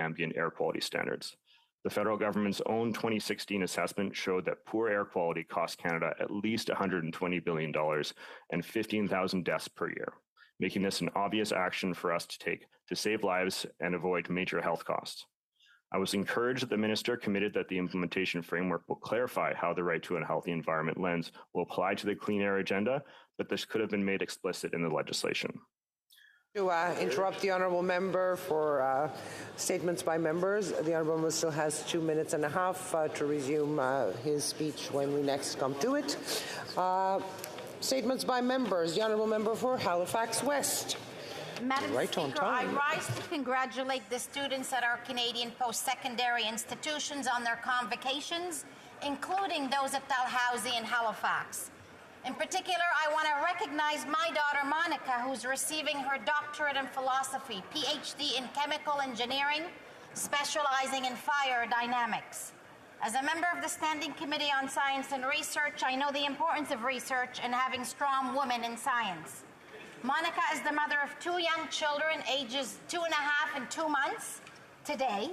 ambient air quality standards. The federal government's own 2016 assessment showed that poor air quality costs Canada at least $120 billion and 15,000 deaths per year, making this an obvious action for us to take to save lives and avoid major health costs. I was encouraged that the minister committed that the implementation framework will clarify how the right to a healthy environment lens will apply to the clean air agenda, but this could have been made explicit in the legislation. To interrupt the honourable member for statements by members, the honourable member still has 2.5 minutes to resume his speech when we next come to it. Statements by members. The honourable member for Halifax West. Madam Speaker, I rise to congratulate the students at our Canadian post-secondary institutions on their convocations, including those at Dalhousie and Halifax. In particular, I want to recognize my daughter Monica, who's receiving her doctorate in philosophy, PhD in chemical engineering, specializing in fire dynamics. As a member of the Standing Committee on Science and Research, I know the importance of research and having strong women in science. Monica is the mother of 2 young children, ages 2.5 and 2 months today.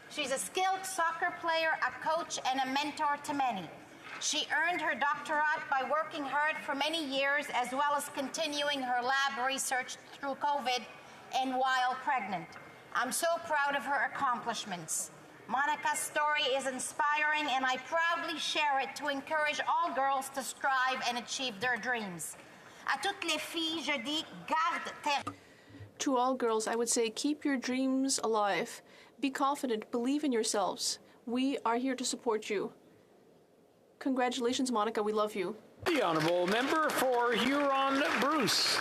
She's a skilled soccer player, a coach, and a mentor to many. She earned her doctorate by working hard for many years, as well as continuing her lab research through COVID and while pregnant. I'm so proud of her accomplishments. Monica's story is inspiring, and I proudly share it to encourage all girls to strive and achieve their dreams. À toutes les filles, je dis, garde tes... To all girls, I would say, keep your dreams alive. Be confident, believe in yourselves. We are here to support you. Congratulations, Monica. We love you. The honourable member for Huron-Bruce.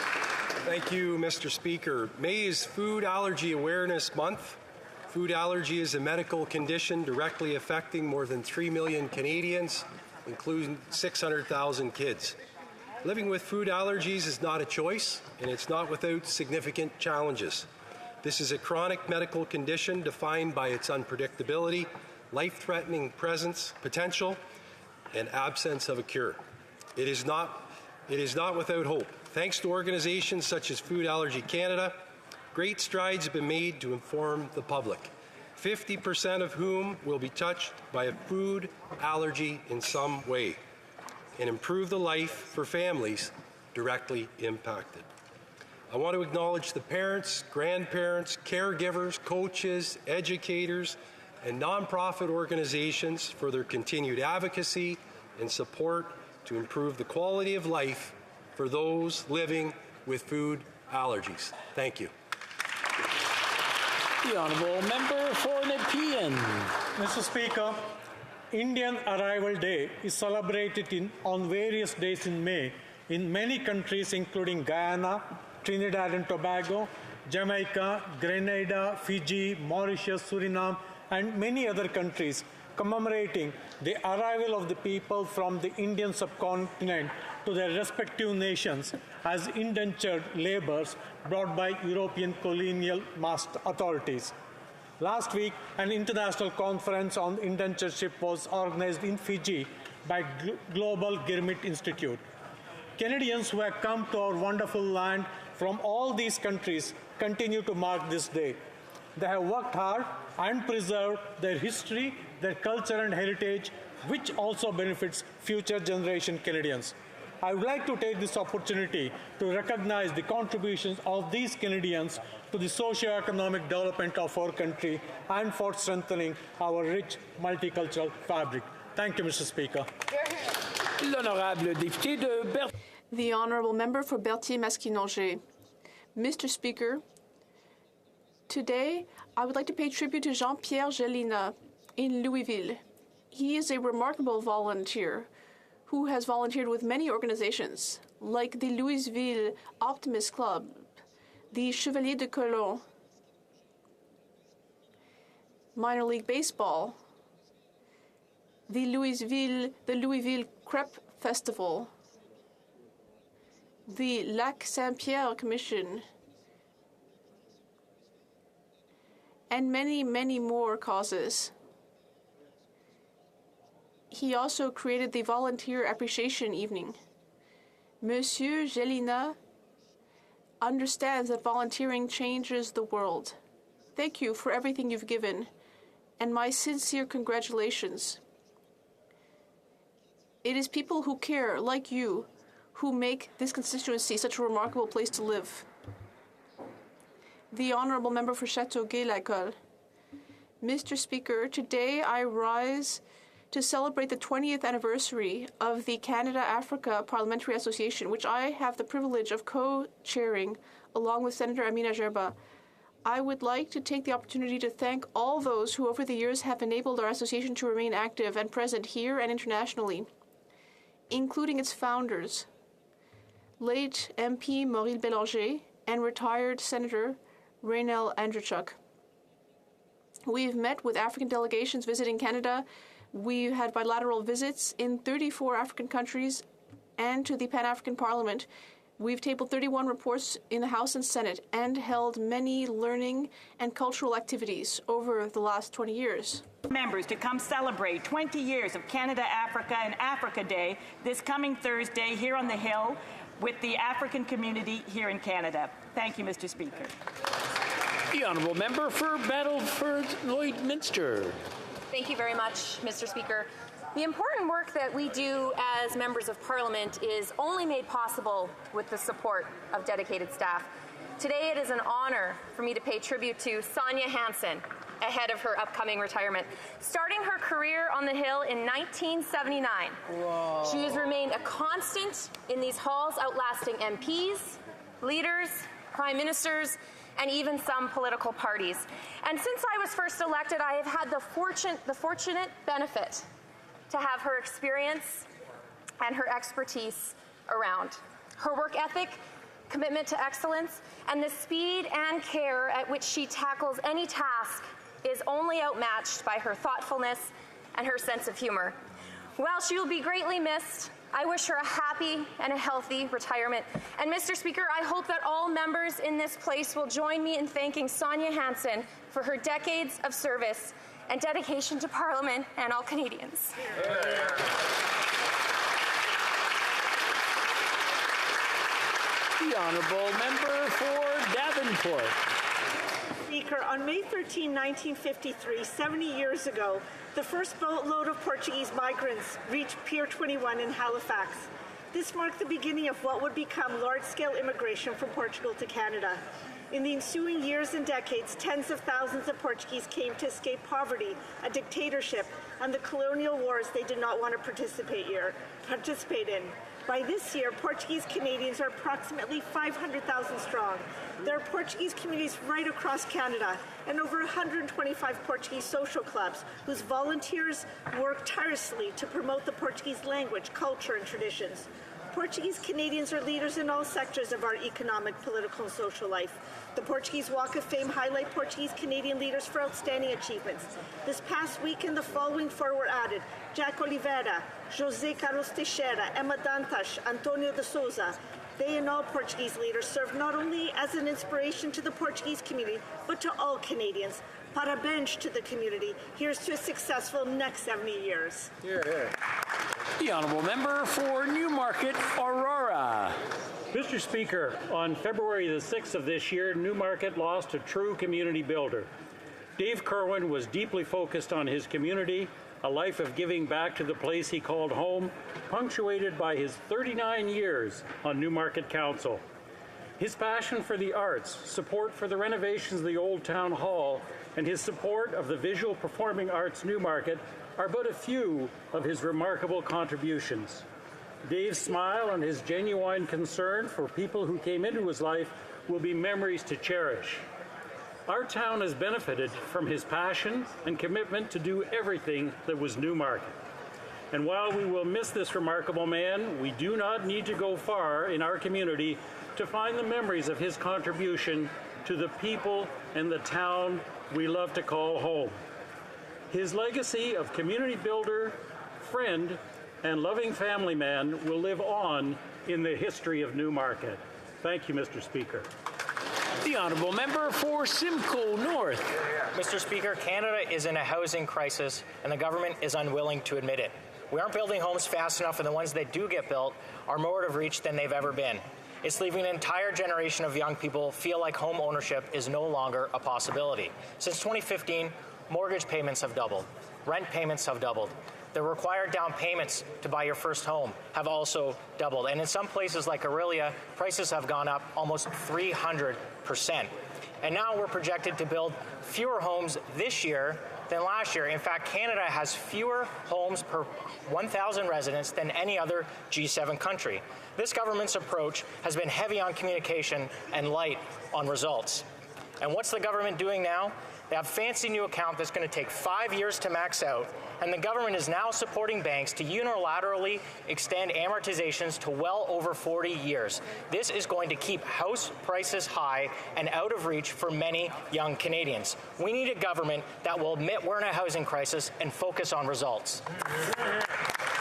Thank you, Mr. Speaker. May is Food Allergy Awareness Month. Food allergy is a medical condition directly affecting more than 3 million Canadians, including 600,000 kids. Living with food allergies is not a choice, and it's not without significant challenges. This is a chronic medical condition defined by its unpredictability, life-threatening potential, and absence of a cure. It is not without hope. Thanks to organizations such as Food Allergy Canada, great strides have been made to inform the public, 50% of whom will be touched by a food allergy in some way, and improve the life for families directly impacted. I want to acknowledge the parents, grandparents, caregivers, coaches, educators, and nonprofit organizations for their continued advocacy and support to improve the quality of life for those living with food allergies. Thank you. The honourable member for Nepean. Mr. Speaker, Indian Arrival Day is celebrated on various days in May in many countries, including Guyana, Trinidad and Tobago, Jamaica, Grenada, Fiji, Mauritius, Suriname, and many other countries, commemorating the arrival of the people from the Indian subcontinent to their respective nations as indentured labourers brought by European colonial master authorities. Last week, an international conference on indentureship was organized in Fiji by Global Gurmit Institute. Canadians who have come to our wonderful land from all these countries continue to mark this day. They have worked hard and preserved their history, their culture and heritage, which also benefits future generation Canadians. I would like to take this opportunity to recognize the contributions of these Canadians to the socio-economic development of our country and for strengthening our rich multicultural fabric. Thank you, Mr. Speaker. The Honourable Member for Berthier-Masquinongé. Mr. Speaker, today I would like to pay tribute to Jean-Pierre Gélina in Louisville. He is a remarkable volunteer who has volunteered with many organizations, like the Louisville Optimist Club, the Chevalier de Colomb, Minor League Baseball, the Louisville Crepe Festival, the Lac Saint-Pierre Commission, and many, many more causes. He also created the Volunteer Appreciation Evening. Monsieur Gélina understands that volunteering changes the world. Thank you for everything you've given, and my sincere congratulations. It is people who care, like you, who make this constituency such a remarkable place to live. The Honourable Member for Châteauguay-L'École. Mr. Speaker, today I rise to celebrate the 20th anniversary of the Canada-Africa Parliamentary Association, which I have the privilege of co-chairing along with Senator Amina Gerba. I would like to take the opportunity to thank all those who over the years have enabled our association to remain active and present here and internationally, including its founders, late MP Maurice Bélanger and retired Senator Raynell Andrechuk. We've met with African delegations visiting Canada. We've had bilateral visits in 34 African countries and to the Pan-African Parliament. We've tabled 31 reports in the House and Senate and held many learning and cultural activities over the last 20 years. Members to come celebrate 20 years of Canada, Africa, and Africa Day this coming Thursday here on the Hill with the African community here in Canada. Thank you, Mr. Speaker. The Honourable Member for Battleford Lloydminster. Thank you very much, Mr. Speaker. The important work that we do as members of Parliament is only made possible with the support of dedicated staff. Today it is an honor for me to pay tribute to Sonia Hansen ahead of her upcoming retirement. Starting her career on the Hill in 1979, Whoa. She has remained a constant in these halls, outlasting MPs, leaders, prime ministers, and even some political parties. And since I was first elected, I have had the fortunate benefit to have her experience and her expertise around. Her work ethic, commitment to excellence, and the speed and care at which she tackles any task is only outmatched by her thoughtfulness and her sense of humor. While she will be greatly missed, I wish her a happy and a healthy retirement. And Mr. Speaker, I hope that all members in this place will join me in thanking Sonia Hansen for her decades of service and dedication to Parliament and all Canadians. The Honourable Member for Davenport. Speaker, on May 13, 1953, 70 years ago, the first boatload of Portuguese migrants reached Pier 21 in Halifax. This marked the beginning of what would become large-scale immigration from Portugal to Canada. In the ensuing years and decades, tens of thousands of Portuguese came to escape poverty, a dictatorship, and the colonial wars they did not want to participate in. By this year, Portuguese Canadians are approximately 500,000 strong. There are Portuguese communities right across Canada and over 125 Portuguese social clubs whose volunteers work tirelessly to promote the Portuguese language, culture, and traditions. Portuguese Canadians are leaders in all sectors of our economic, political, and social life. The Portuguese Walk of Fame highlight Portuguese Canadian leaders for outstanding achievements. This past weekend, the following four were added: Jack Oliveira, José Carlos Teixeira, Emma Dantas, Antonio de Souza. They and all Portuguese leaders serve not only as an inspiration to the Portuguese community, but to all Canadians. Parabéns to the community. Here's to a successful next 70 years. The Honourable Member for Newmarket, Aurora. Mr. Speaker, on February the 6th of this year, Newmarket lost a true community builder. Dave Kerwin was deeply focused on his community, a life of giving back to the place he called home, punctuated by his 39 years on Newmarket Council. His passion for the arts, support for the renovations of the Old Town Hall, and his support of the Visual Performing Arts Newmarket are but a few of his remarkable contributions. Dave's smile and his genuine concern for people who came into his life will be memories to cherish. Our town has benefited from his passion and commitment to do everything that was Newmarket. And while we will miss this remarkable man, we do not need to go far in our community to find the memories of his contribution to the people and the town we love to call home. His legacy of community builder, friend, and loving family man will live on in the history of Newmarket. Thank you, Mr. Speaker. The Honourable Member for Simcoe North. Mr. Speaker, Canada is in a housing crisis, and the government is unwilling to admit it. We aren't building homes fast enough, and the ones that do get built are more out of reach than they've ever been. It's leaving an entire generation of young people feel like home ownership is no longer a possibility. Since 2015, mortgage payments have doubled. Rent payments have doubled. The required down payments to buy your first home have also doubled. And in some places like Aurelia, prices have gone up almost 300%. And now we're projected to build fewer homes this year than last year. In fact, Canada has fewer homes per 1,000 residents than any other G7 country. This government's approach has been heavy on communication and light on results. And what's the government doing now? They have a fancy new account that's going to take 5 years to max out, and the government is now supporting banks to unilaterally extend amortizations to well over 40 years. This is going to keep house prices high and out of reach for many young Canadians. We need a government that will admit we're in a housing crisis and focus on results.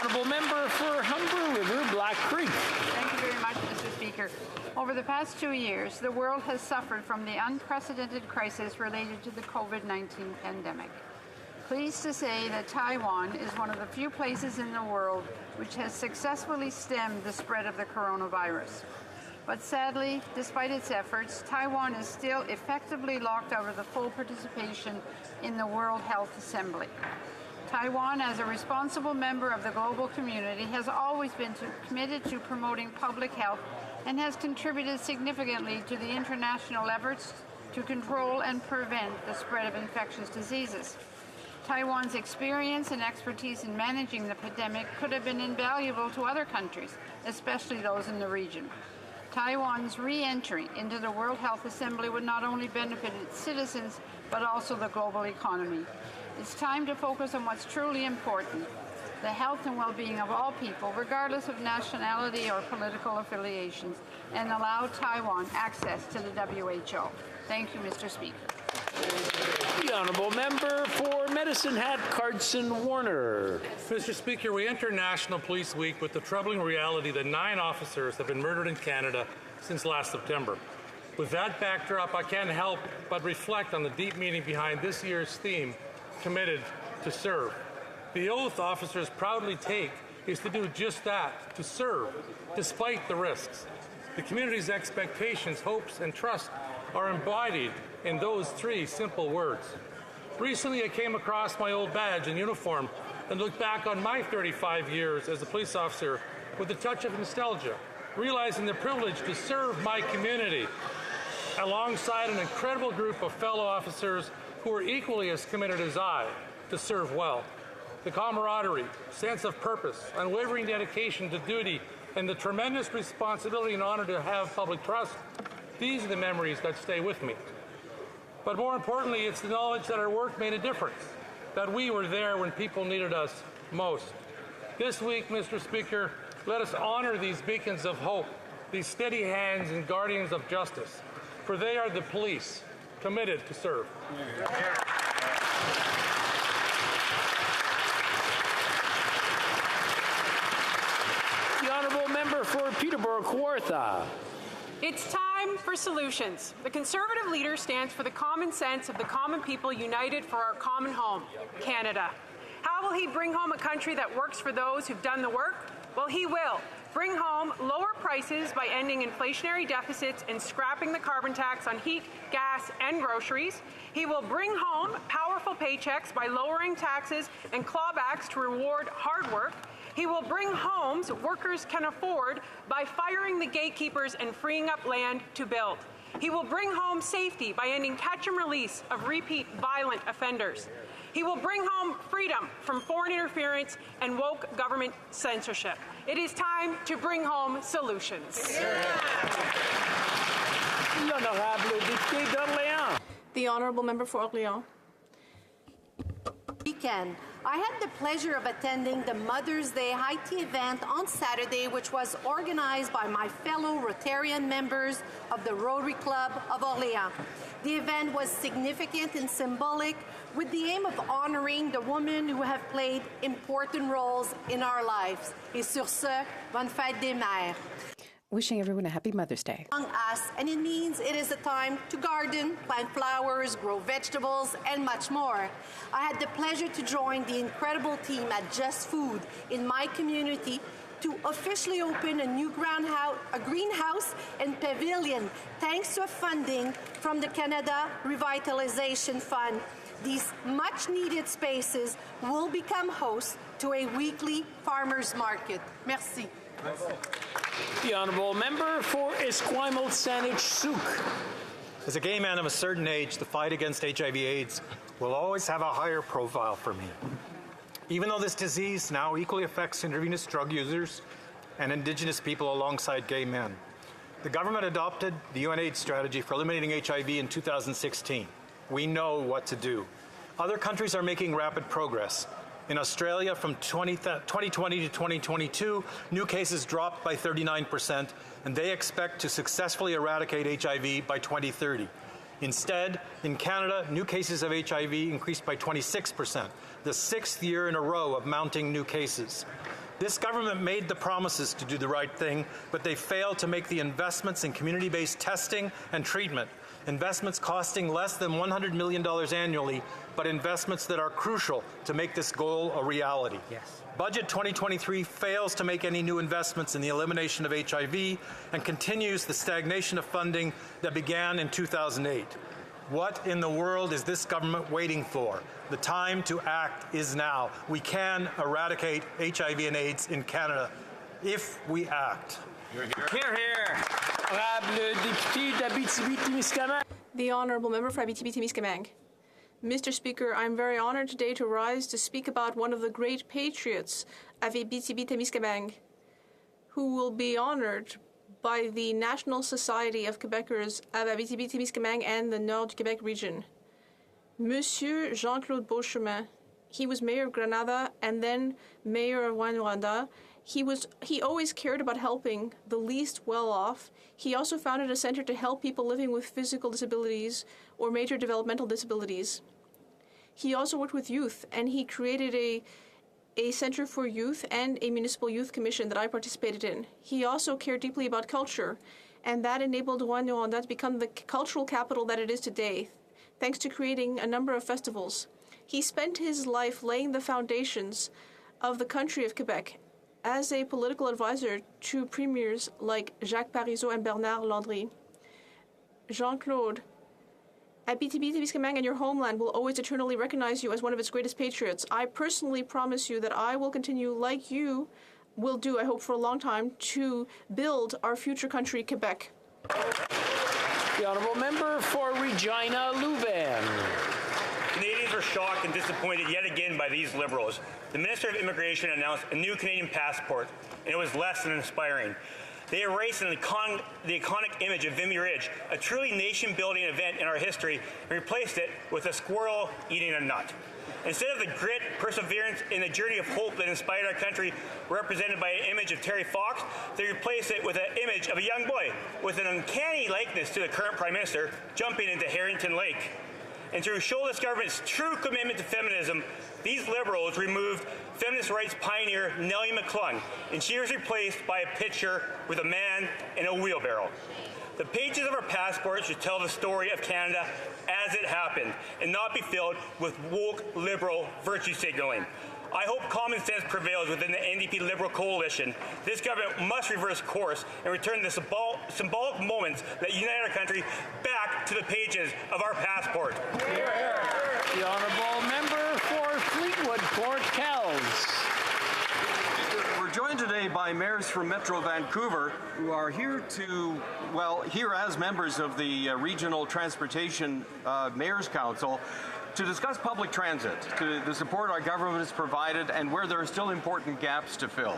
Honourable member for Humber River, Black Creek. Thank you very much, Mr. Speaker. Over the past 2 years, the world has suffered from the unprecedented crisis related to the COVID-19 pandemic. Pleased to say that Taiwan is one of the few places in the world which has successfully stemmed the spread of the coronavirus. But sadly, despite its efforts, Taiwan is still effectively locked out of the full participation in the World Health Assembly. Taiwan, as a responsible member of the global community, has always been committed to promoting public health and has contributed significantly to the international efforts to control and prevent the spread of infectious diseases. Taiwan's experience and expertise in managing the pandemic could have been invaluable to other countries, especially those in the region. Taiwan's re-entry into the World Health Assembly would not only benefit its citizens, but also the global economy. It's time to focus on what's truly important, the health and well-being of all people, regardless of nationality or political affiliations, and allow Taiwan access to the WHO. Thank you, Mr. Speaker. The honourable member for Medicine Hat, Carson Warner. Mr. Speaker, we enter National Police Week with the troubling reality that 9 officers have been murdered in Canada since last September. With that backdrop, I can't help but reflect on the deep meaning behind this year's theme, Committed to Serve. The oath officers proudly take is to do just that, to serve, despite the risks. The community's expectations, hopes, and trust are embodied in those 3 simple words. Recently, I came across my old badge and uniform and looked back on my 35 years as a police officer with a touch of nostalgia, realizing the privilege to serve my community alongside an incredible group of fellow officers who are equally as committed as I to serve well. The camaraderie, sense of purpose, unwavering dedication to duty, and the tremendous responsibility and honor to have public trust, these are the memories that stay with me. But more importantly, it's the knowledge that our work made a difference, that we were there when people needed us most. This week, Mr. Speaker, let us honor these beacons of hope, these steady hands and guardians of justice, for they are the police, committed to serve. The honourable member for Peterborough Kawartha. It's time for solutions. The Conservative leader stands for the common sense of the common people united for our common home, Canada. How will he bring home a country that works for those who've done the work? Well, he will. Bring home lower prices by ending inflationary deficits and scrapping the carbon tax on heat, gas, and groceries. He will bring home powerful paychecks by lowering taxes and clawbacks to reward hard work. He will bring homes workers can afford by firing the gatekeepers and freeing up land to build. He will bring home safety by ending catch and release of repeat violent offenders. He will bring home freedom from foreign interference and woke government censorship. It is time to bring home solutions. The honourable member for Orléans. Weekend. I had the pleasure of attending the Mother's Day high tea event on Saturday, which was organized by my fellow Rotarian members of the Rotary Club of Orléans. The event was significant and symbolic, with the aim of honoring the women who have played important roles in our lives. Et sur ce, bonne fête des mères. Wishing everyone a happy Mother's Day. Among us, and it means it is a time to garden, plant flowers, grow vegetables, and much more. I had the pleasure to join the incredible team at Just Food in my community to officially open a new greenhouse and pavilion thanks to funding from the Canada Revitalization Fund. These much-needed spaces will become host to a weekly farmers market. Merci. The honourable member for Esquimalt-Saanich-Sooke. As a gay man of a certain age, the fight against HIV/AIDS will always have a higher profile for me. Even though this disease now equally affects intravenous drug users and Indigenous people alongside gay men. The government adopted the UNAIDS strategy for eliminating HIV in 2016. We know what to do. Other countries are making rapid progress. In Australia, from 2020 to 2022, new cases dropped by 39%, and they expect to successfully eradicate HIV by 2030. Instead, in Canada, new cases of HIV increased by 26%, the 6th year in a row of mounting new cases. This government made the promises to do the right thing, but they failed to make the investments in community-based testing and treatment, investments costing less than $100 million annually, but investments that are crucial to make this goal a reality. Yes. Budget 2023 fails to make any new investments in the elimination of HIV and continues the stagnation of funding that began in 2008. What in the world is this government waiting for? The time to act is now. We can eradicate HIV and AIDS in Canada if we act. Hear, hear. The Honourable Member for Abitibi-Témiscamingue. Mr. Speaker, I'm very honored today to rise to speak about one of the great patriots of Abitibi-Témiscamingue, who will be honored by the National Society of Quebecers of Abitibi-Témiscamingue and the Nord du Québec region. Monsieur Jean-Claude Beauchemin, he was mayor of Grenada and then mayor of Rouyn-Noranda. He always cared about helping the least well-off. He also founded a center to help people living with physical disabilities or major developmental disabilities. He also worked with youth, and he created a center for youth and a municipal youth commission that I participated in. He also cared deeply about culture, and that enabled Rouyn-Noranda to become the cultural capital that it is today, thanks to creating a number of festivals. He spent his life laying the foundations of the country of Quebec as a political advisor to premiers like Jacques Parizeau and Bernard Landry. Jean-Claude, Abitibi-Témiscamingue and your homeland will always eternally recognize you as one of its greatest patriots. I personally promise you that I will continue, like you will do, I hope, for a long time, to build our future country, Quebec. The honourable member for Regina Louvain. Canadians were shocked and disappointed yet again by these Liberals. The Minister of Immigration announced a new Canadian passport, and it was less than inspiring. They erased the iconic image of Vimy Ridge, a truly nation-building event in our history, and replaced it with a squirrel eating a nut. Instead of the grit, perseverance, and the journey of hope that inspired our country, represented by an image of Terry Fox, they replaced it with an image of a young boy with an uncanny likeness to the current Prime Minister jumping into Harrington Lake. And to show this government's true commitment to feminism, these Liberals removed feminist rights pioneer Nellie McClung, and she was replaced by a picture with a man in a wheelbarrow. The pages of our passport should tell the story of Canada as it happened, and not be filled with woke Liberal virtue signaling. I hope common sense prevails within the NDP Liberal coalition. This government must reverse course and return the symbolic moments that unite our country back to the pages of our passport. The honourable member for Fleetwood Port Kells. We're joined today by mayors from Metro Vancouver who are here here as members of the Regional Transportation Mayors Council to discuss public transit, the support our government has provided, and where there are still important gaps to fill.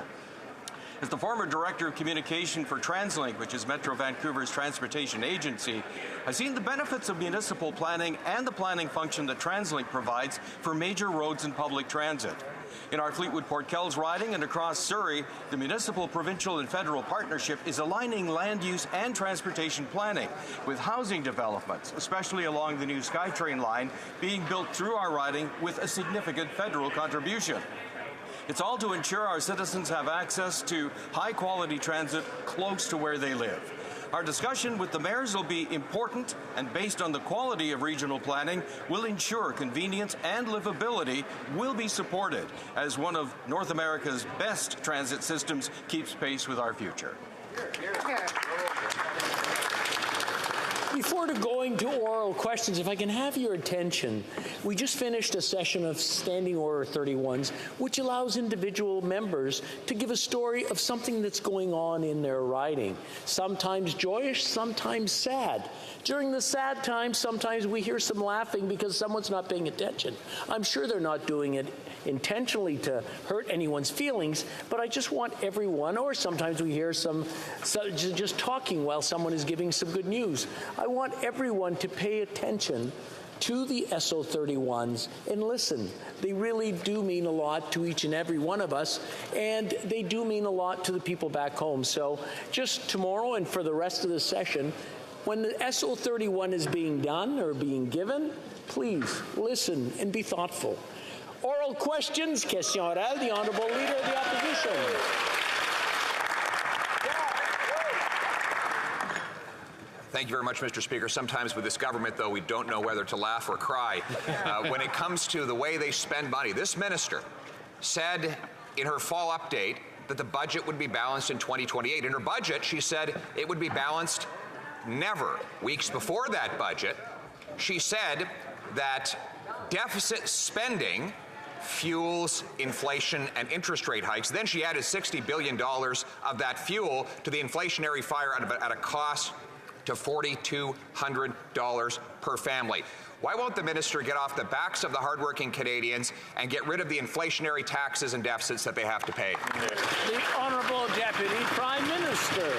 As the former Director of Communication for TransLink, which is Metro Vancouver's transportation agency, I've seen the benefits of municipal planning and the planning function that TransLink provides for major roads and public transit. In our Fleetwood Port Kells riding and across Surrey, the municipal, provincial and federal partnership is aligning land use and transportation planning with housing developments, especially along the new SkyTrain line being built through our riding with a significant federal contribution. It's all to ensure our citizens have access to high-quality transit close to where they live. Our discussion with the mayors will be important and based on the quality of regional planning will ensure convenience and livability will be supported as one of North America's best transit systems keeps pace with our future. Before going to oral questions, if I can have your attention, we just finished a session of Standing Order 31s, which allows individual members to give a story of something that's going on in their riding. Sometimes joyous, sometimes sad. During the sad times, sometimes we hear some laughing because someone's not paying attention. I'm sure they're not doing it intentionally to hurt anyone's feelings, but I just want everyone, or sometimes we hear some just talking while someone is giving some good news. I want everyone to pay attention to the SO31s and listen. They really do mean a lot to each and every one of us, and they do mean a lot to the people back home. So just tomorrow and for the rest of the session, when the SO31 is being done or being given, please listen and be thoughtful. Oral questions, question orale, the Honourable Leader of the Opposition. Thank you very much, Mr. Speaker. Sometimes with this government, though, we don't know whether to laugh or cry when it comes to the way they spend money. This minister said in her fall update that the budget would be balanced in 2028. In her budget, she said it would be balanced never. Weeks before that budget, she said that deficit spending fuels inflation and interest rate hikes. Then she added $60 billion of that fuel to the inflationary fire at a cost to $4,200 per family. Why won't the minister get off the backs of the hardworking Canadians and get rid of the inflationary taxes and deficits that they have to pay? The Honourable Deputy Prime Minister.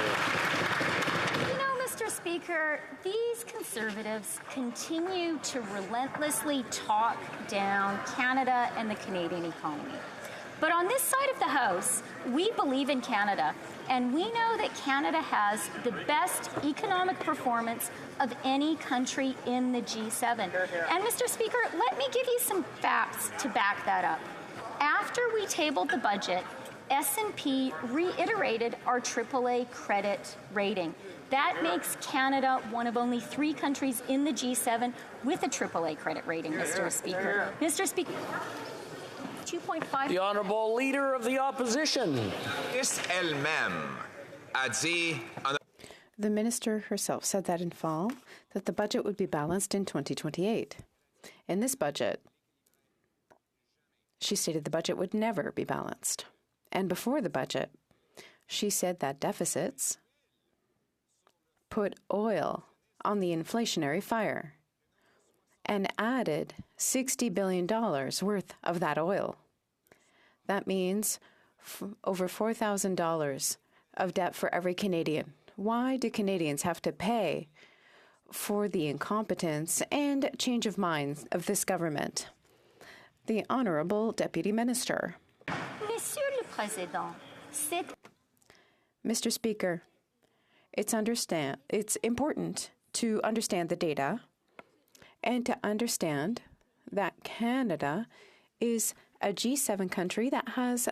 You know, Mr. Speaker, these Conservatives continue to relentlessly talk down Canada and the Canadian economy. But on this side of the House, we believe in Canada, and we know that Canada has the best economic performance of any country in the G7. And Mr. Speaker, let me give you some facts to back that up. After we tabled the budget, S&P reiterated our AAA credit rating. That makes Canada one of only 3 countries in the G7 with a AAA credit rating, Mr. Speaker. Mr. Speaker, 2.5. The Honourable Leader of the Opposition. The minister herself said that in fall, that the budget would be balanced in 2028. In this budget, she stated the budget would never be balanced. And before the budget, she said that deficits put oil on the inflationary fire and added $60 billion worth of that oil. That means over $4,000 of debt for every Canadian. Why do Canadians have to pay for the incompetence and change of minds of this government? The Honourable Deputy Minister. Monsieur le Président, Mr. Speaker, it's important to understand the data and to understand that Canada is a G7 country that has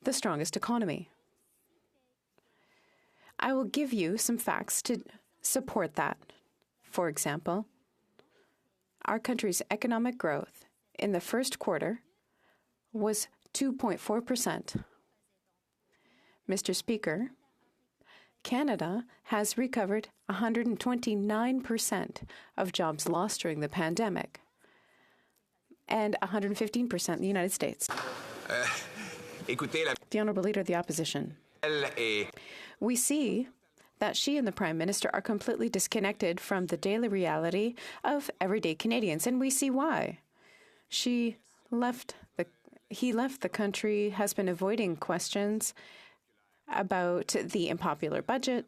the strongest economy. I will give you some facts to support that. For example, our country's economic growth in the first quarter was 2.4%. Mr. Speaker, Canada has recovered 129% of jobs lost during the pandemic and 115% in the United States. The Honourable Leader of the Opposition. We see that she and the Prime Minister are completely disconnected from the daily reality of everyday Canadians, and we see why. He left the country, has been avoiding questions about the unpopular budget.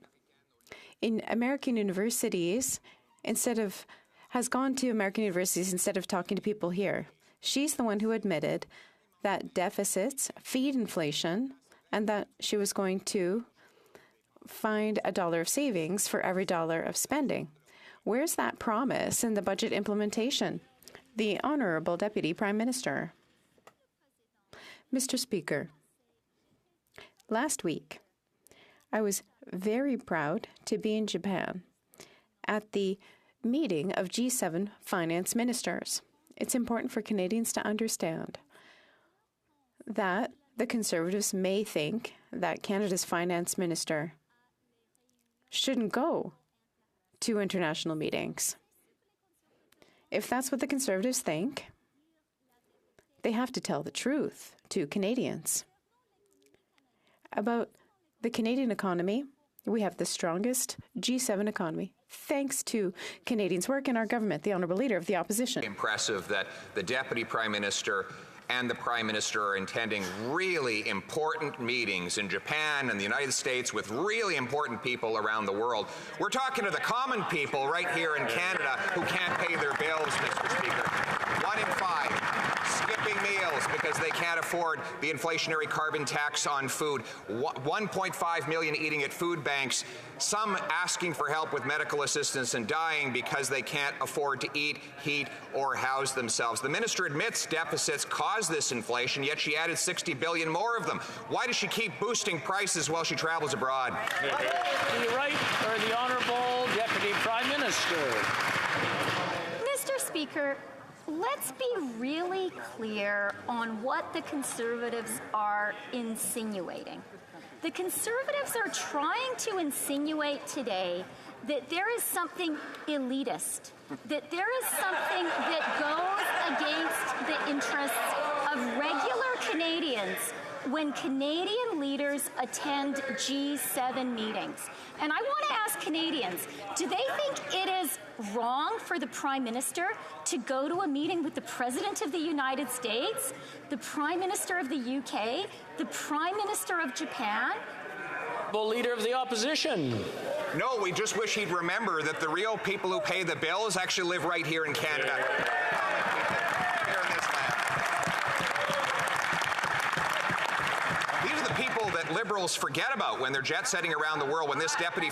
In American universities, has gone to American universities instead of talking to people here. She's the one who admitted that deficits feed inflation and that she was going to find $1 of savings for every $1 of spending. Where's that promise in the budget implementation? The Honourable Deputy Prime Minister. Mr. Speaker, last week, I was very proud to be in Japan at the meeting of G7 finance ministers. It's important for Canadians to understand that the Conservatives may think that Canada's finance minister shouldn't go to international meetings. If that's what the Conservatives think, they have to tell the truth to Canadians. About the Canadian economy, we have the strongest G7 economy, thanks to Canadians' work in our government, the Honourable Leader of the Opposition. Impressive that the Deputy Prime Minister and the Prime Minister are attending really important meetings in Japan and the United States with really important people around the world. We're talking to the common people right here in Canada who can't pay their bills, Mr. Speaker. 1 in 5 skipping meals because they can't afford the inflationary carbon tax on food. 1.5 million eating at food banks. Some asking for help with medical assistance and dying because they can't afford to eat, heat, or house themselves. The minister admits deficits caused this inflation, yet she added 60 billion more of them. Why does she keep boosting prices while she travels abroad? The right, or the Honourable Deputy Prime Minister. Mr. Speaker, let's be really clear on what the Conservatives are insinuating. The Conservatives are trying to insinuate today that there is something elitist, that there is something that goes against the interests of regular Canadians when Canadian leaders attend G7 meetings. And I want to ask Canadians, do they think it is wrong for the Prime Minister to go to a meeting with the President of the United States, the Prime Minister of the UK, the Prime Minister of Japan? Leader of the Opposition. No, we just wish he'd remember that the real people who pay the bills actually live right here in Canada. Here in this land. These are the people that Liberals forget about when they're jet-setting around the world, when this deputy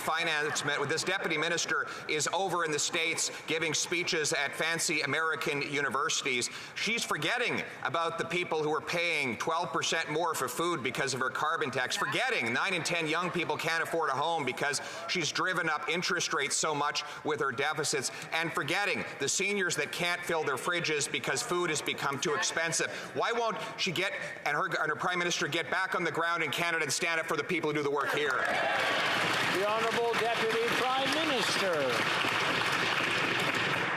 minister is over in the States giving speeches at fancy American universities. She's forgetting about the people who are paying 12% more for food because of her carbon tax, forgetting 9 in 10 young people can't afford a home because she's driven up interest rates so much with her deficits, and forgetting the seniors that can't fill their fridges because food has become too expensive. Why won't she and her Prime Minister get back on the ground in Canada and stand up for the people who do the work here? The Honourable Deputy Prime Minister.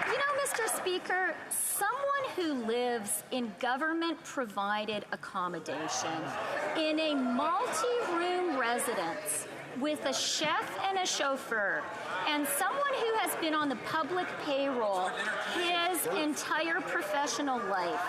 You know, Mr. Speaker, someone who lives in government-provided accommodation in a multi-room residence with a chef and a chauffeur, and someone who has been on the public payroll his entire professional life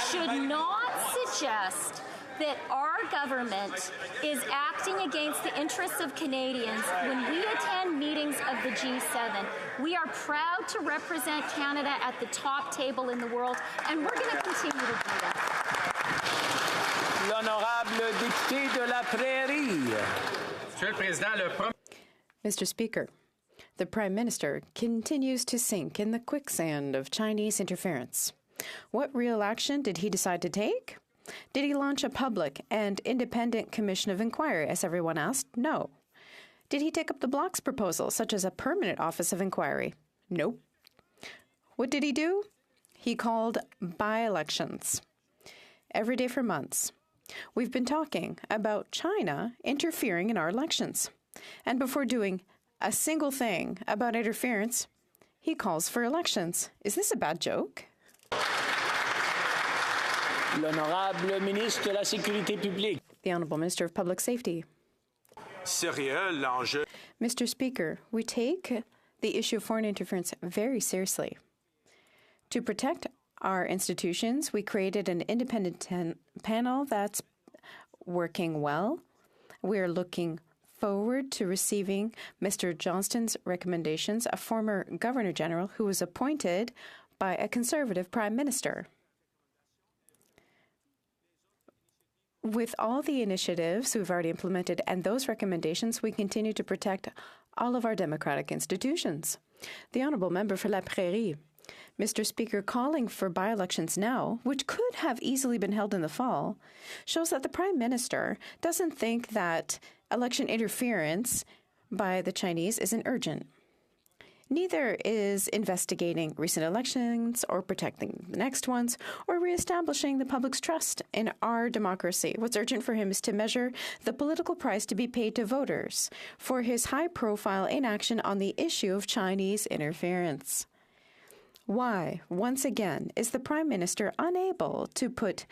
should not suggest that our government is acting against the interests of Canadians when we attend meetings of the G7. We are proud to represent Canada at the top table in the world, and we're going to continue to do that. L'honorable député de la Prairie. Mr. Speaker, the Prime Minister continues to sink in the quicksand of Chinese interference. What real action did he decide to take? Did he launch a public and independent commission of inquiry, as everyone asked? No. Did he take up the Bloc's proposal, such as a permanent office of inquiry? Nope. What did he do? He called by-elections. Every day for months, we've been talking about China interfering in our elections. And before doing a single thing about interference, he calls for elections. Is this a bad joke? L'honorable ministre de la Sécurité publique. The Honourable Minister of Public Safety. Mr. Speaker, we take the issue of foreign interference very seriously. To protect our institutions, we created an independent panel that's working well. We are looking forward to receiving Mr. Johnston's recommendations, a former Governor General who was appointed by a Conservative Prime Minister. With all the initiatives we've already implemented and those recommendations, we continue to protect all of our democratic institutions. The Honourable Member for La Prairie. Mr. Speaker, calling for by-elections now, which could have easily been held in the fall, shows that the Prime Minister doesn't think that election interference by the Chinese isn't urgent. Neither is investigating recent elections or protecting the next ones or reestablishing the public's trust in our democracy. What's urgent for him is to measure the political price to be paid to voters for his high-profile inaction on the issue of Chinese interference. Why, once again, is the Prime Minister unable to put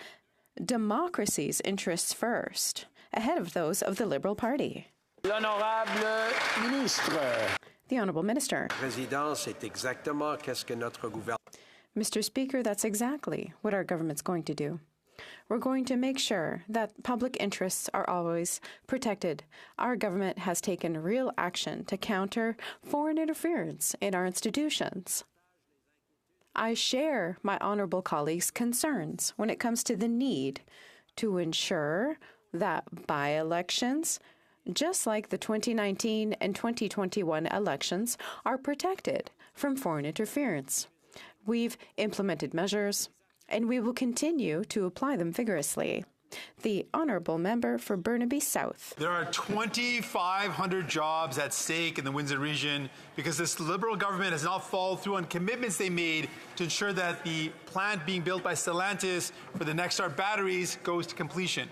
democracy's interests first, ahead of those of the Liberal Party? L'honorable ministre. The Honourable Minister. Mr. Speaker, that's exactly what our government's going to do. We're going to make sure that public interests are always protected. Our government has taken real action to counter foreign interference in our institutions. I share my honourable colleagues' concerns when it comes to the need to ensure that by-elections, just like the 2019 and 2021 elections, are protected from foreign interference. We've implemented measures, and we will continue to apply them vigorously. The Honourable Member for Burnaby South. There are 2,500 jobs at stake in the Windsor region because this Liberal government has not followed through on commitments they made to ensure that the plant being built by Stellantis for the Nextart batteries goes to completion.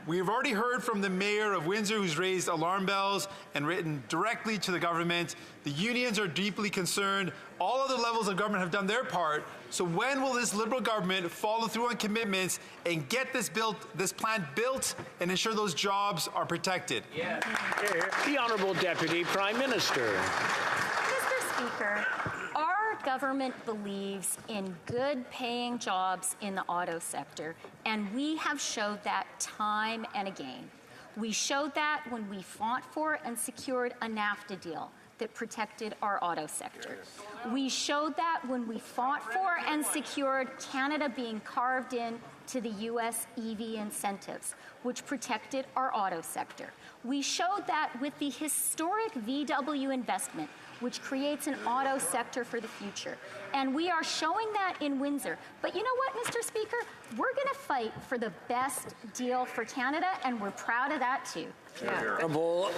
We've already heard from the Mayor of Windsor, who's raised alarm bells and written directly to the government. The unions are deeply concerned. All other levels of government have done their part. So when will this Liberal government follow through on commitments and get this plant built and ensure those jobs are protected? The Honourable Deputy Prime Minister. Mr. Speaker, our government believes in good-paying jobs in the auto sector, and we have showed that time and again. We showed that when we fought for and secured a NAFTA deal that protected our auto sector. We showed that when we fought for and secured Canada being carved in to the U.S. EV incentives, which protected our auto sector. We showed that with the historic VW investment, which creates an auto sector for the future. And we are showing that in Windsor. But you know what, Mr. Speaker? We're going to fight for the best deal for Canada, and we're proud of that, too. Honourable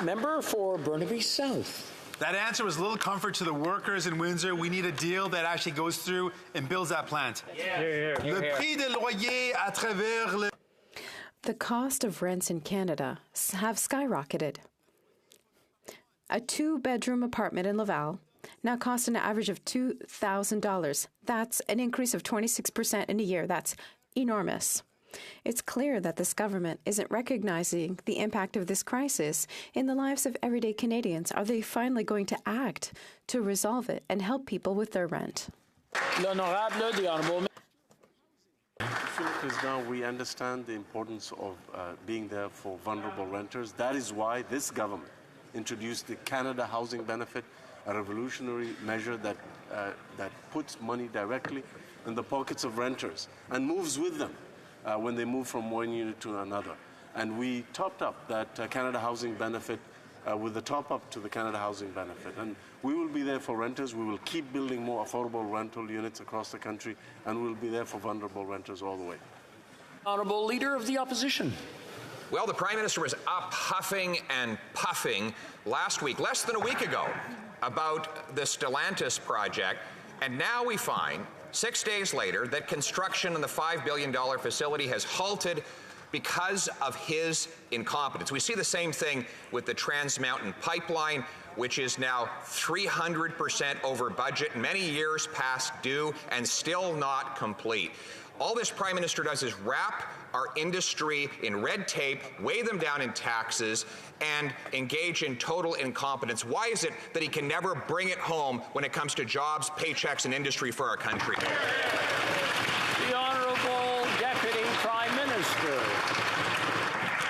Member for Burnaby South. That answer was little comfort to the workers in Windsor. We need a deal that actually goes through and builds that plant. Le prix des loyers à travers le... The cost of rents in Canada have skyrocketed. A two-bedroom apartment in Laval now costs an average of $2,000. That's an increase of 26% in a year. That's enormous. It's clear that this government isn't recognizing the impact of this crisis in the lives of everyday Canadians. Are they finally going to act to resolve it and help people with their rent? L'honorable, the Honourable. Monsieur le Président, we understand the importance of being there for vulnerable renters. That is why this government introduced the Canada Housing Benefit, a revolutionary measure that puts money directly in the pockets of renters and moves with them when they move from one unit to another. And we topped up that Canada Housing Benefit with the top-up to the Canada Housing Benefit. And we will be there for renters. We will keep building more affordable rental units across the country, and we'll be there for vulnerable renters all the way. Honourable Leader of the Opposition. Well, the Prime Minister was up huffing and puffing last week, less than a week ago, about the Stellantis project, and now we find, 6 days later, that construction on the $5 billion facility has halted because of his incompetence. We see the same thing with the Trans Mountain Pipeline, which is now 300% over budget, many years past due, and still not complete. All this Prime Minister does is wrap our industry in red tape, weigh them down in taxes, and engage in total incompetence. Why is it that he can never bring it home when it comes to jobs, paychecks, and industry for our country? The Honourable Deputy Prime Minister.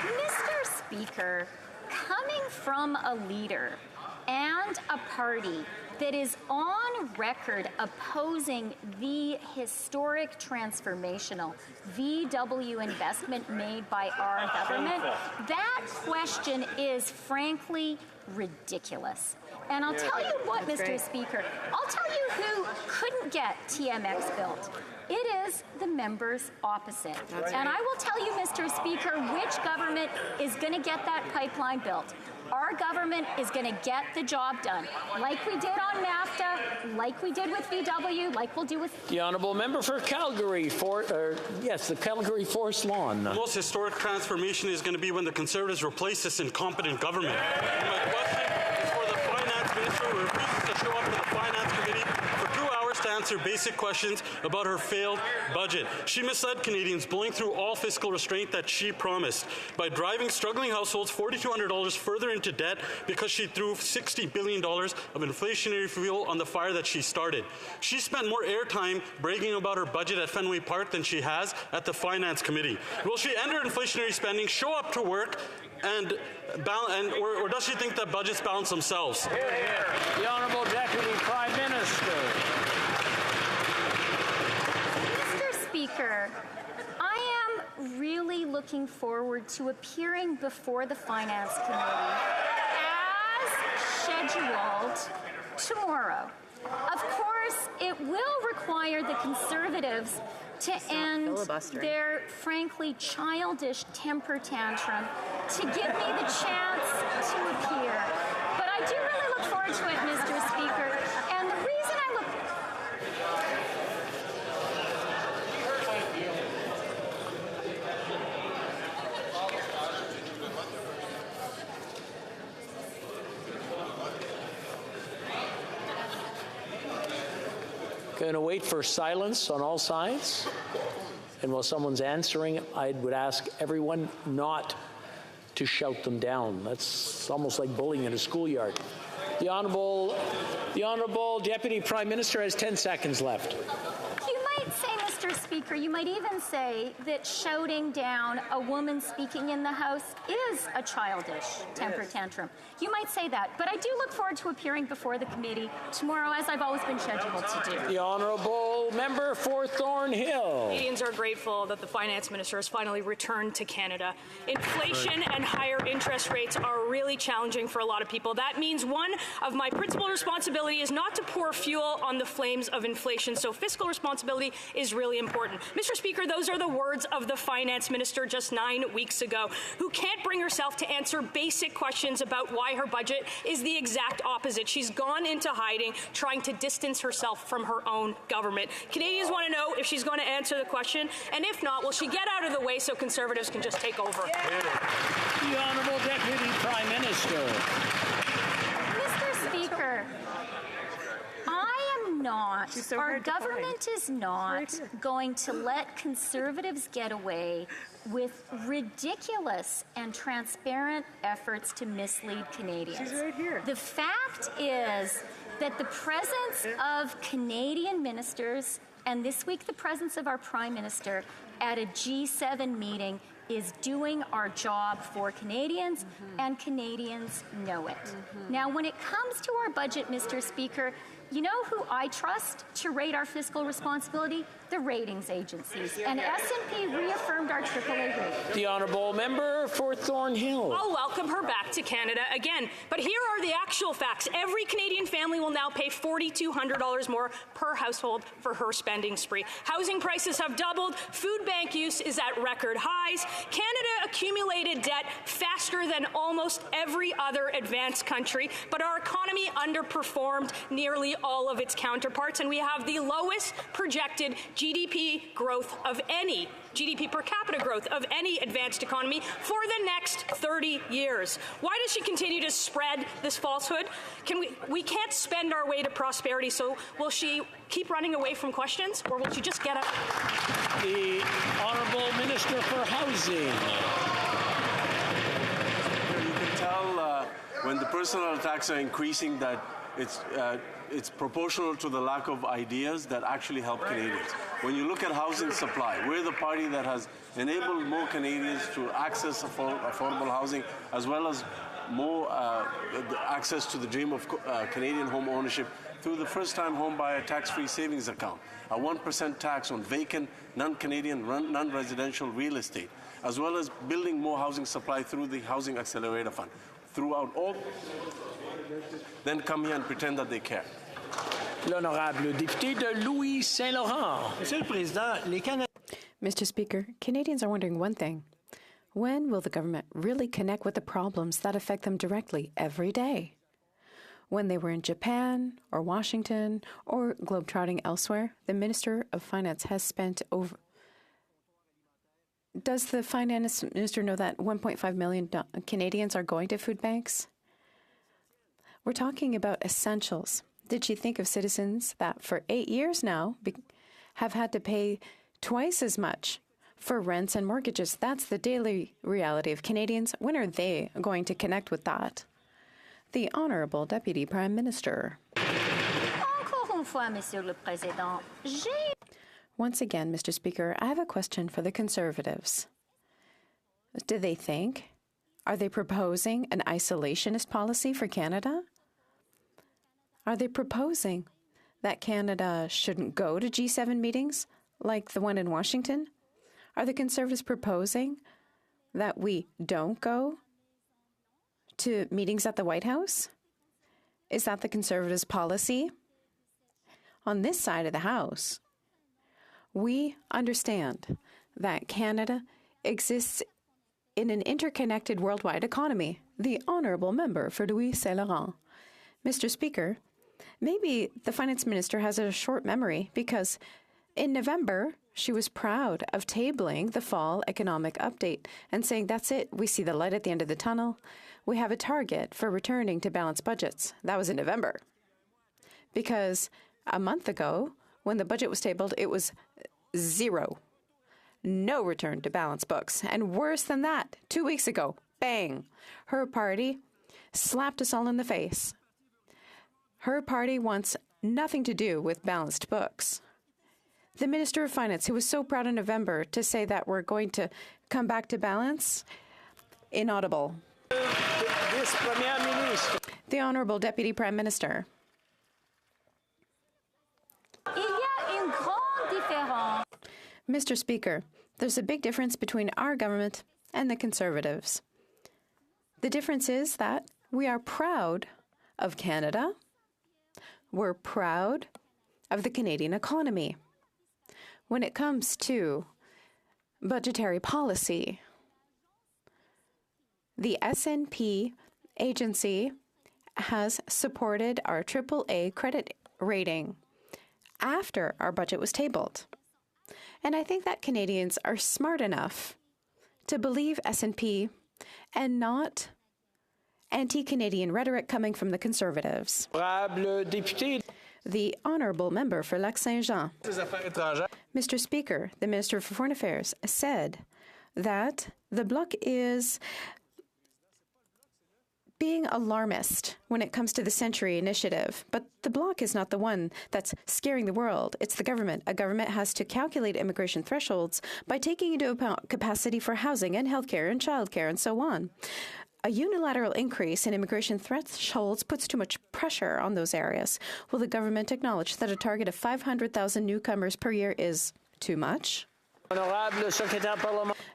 Mr. Speaker, coming from a leader and a party that is on record opposing the historic transformational VW investment made by our government, that question is frankly ridiculous. And I'll tell you what, Mr. Speaker, I'll tell you who couldn't get TMX built. It is the members opposite. And I will tell you, Mr. Speaker, which government is going to get that pipeline built. Our government is going to get the job done, like we did on NAFTA, like we did with VW, like we'll do with... The honourable member for Calgary, the Calgary Forest Lawn. The most historic transformation is going to be when the Conservatives replace this incompetent government. And my question is for the Finance Minister, who refuses to show up to the Finance Committee for 2 hours to answer basic questions about her failed budget. She misled Canadians, blowing through all fiscal restraint that she promised by driving struggling households $4,200 further into debt because she threw $60 billion of inflationary fuel on the fire that she started. She spent more airtime bragging about her budget at Fenway Park than she has at the Finance Committee. Will she end her inflationary spending, show up to work, or does she think that budgets balance themselves? The Honourable Deputy Prime Minister. Mr. Speaker, I am really looking forward to appearing before the Finance Committee as scheduled tomorrow. Of course, it will require the Conservatives to end their, frankly, childish temper tantrum to give me the chance to appear. But I do really look forward to it, Mr. Speaker. And the reason I look... Going to wait for silence on all sides. And while someone's answering, I would ask everyone not to shout them down. That's almost like bullying in a schoolyard. The Honourable Deputy Prime Minister has 10 seconds left. You might say, Mr. Speaker, you might even say that shouting down a woman speaking in the House is a childish temper tantrum. You might say that, but I do look forward to appearing before the committee tomorrow, as I've always been scheduled to do. The Honourable Member for Thornhill. Canadians are grateful that the Finance Minister has finally returned to Canada. Inflation and higher interest rates are really challenging for a lot of people. That means one of my principal responsibility is not to pour fuel on the flames of inflation, so fiscal responsibility is really important. Mr. Speaker, those are the words of the Finance Minister just 9 weeks ago, who can't bring herself to answer basic questions about why her budget is the exact opposite. She's gone into hiding, trying to distance herself from her own government. Canadians want to know if she's going to answer the question, and if not, will she get out of the way so Conservatives can just take over? The Honourable Deputy Prime Minister. Mr. Speaker, I am not, our government is not going to let Conservatives get away with ridiculous and transparent efforts to mislead Canadians. She's right here. The fact is that the presence of Canadian ministers, and this week the presence of our Prime Minister at a G7 meeting, is doing our job for Canadians, and Canadians know it. Now, when it comes to our budget, Mr. Speaker, you know who I trust to rate our fiscal responsibility? The ratings agencies. And S&P reaffirmed our AAA rating. The Honourable Member for Thornhill. I'll welcome her back to Canada again. But here are the actual facts. Every Canadian family will now pay $4,200 more per household for her spending spree. Housing prices have doubled. Food bank use is at record highs. Canada accumulated debt faster than almost every other advanced country. But our economy underperformed nearly all of its counterparts. And we have the lowest projected GDP growth of any, GDP per capita growth of any advanced economy for the next 30 years. Why does she continue to spread this falsehood? We can't spend our way to prosperity, so will she keep running away from questions, or will she just get up? The Honourable Minister for Housing. You can tell when the personal attacks are increasing that it's proportional to the lack of ideas that actually help Canadians. When you look at housing supply, we're the party that has enabled more Canadians to access affordable housing, as well as more access to the dream of Canadian home ownership through the first-time home buyer tax-free savings account, a 1% tax on vacant, non-Canadian, non-residential real estate, as well as building more housing supply through the Housing Accelerator Fund. Throughout all, then come here and pretend that they care. L'honorable député de Louis Saint-Laurent. Monsieur le Président, les Canadiens. Mr. Speaker, Canadians are wondering one thing. When will the government really connect with the problems that affect them directly every day? When they were in Japan or Washington or globetrotting elsewhere, the Minister of Finance has spent over... Does the Finance Minister know that 1.5 million Canadians are going to food banks? We're talking about essentials. Did she think of citizens that for 8 years now have had to pay twice as much for rents and mortgages? That's the daily reality of Canadians. When are they going to connect with that? The Honourable Deputy Prime Minister. Encore une fois, Monsieur le Président, Once again, Mr. Speaker, I have a question for the Conservatives. Do they think? Are they proposing an isolationist policy for Canada? Are they proposing that Canada shouldn't go to G7 meetings like the one in Washington? Are the Conservatives proposing that we don't go to meetings at the White House? Is that the Conservatives' policy? On this side of the House, we understand that Canada exists in an interconnected worldwide economy. The Honourable Member for Louis Saint-Laurent. Mr. Speaker, maybe the Finance Minister has a short memory because in November, she was proud of tabling the fall economic update and saying, that's it, we see the light at the end of the tunnel. We have a target for returning to balanced budgets. That was in November. Because a month ago, when the budget was tabled, it was zero. No return to balanced books. And worse than that, 2 weeks ago, bang, her party slapped us all in the face. Her party wants nothing to do with balanced books. The Minister of Finance, who was so proud in November to say that we're going to come back to balance, inaudible. The Honourable Deputy Prime Minister. Mr. Speaker, there's a big difference between our government and the Conservatives. The difference is that we are proud of Canada. We're proud of the Canadian economy. When it comes to budgetary policy, the S&P agency has supported our AAA credit rating after our budget was tabled. And I think that Canadians are smart enough to believe S&P and not anti-Canadian rhetoric coming from the Conservatives. The Honourable Member for Lac-Saint-Jean. Mr. Speaker, the Minister for Foreign Affairs said that the Bloc is being alarmist when it comes to the Century Initiative. But the Bloc is not the one that's scaring the world. It's the government. A government has to calculate immigration thresholds by taking into account capacity for housing and healthcare and childcare and so on. A unilateral increase in immigration thresholds puts too much pressure on those areas. Will the government acknowledge that a target of 500,000 newcomers per year is too much?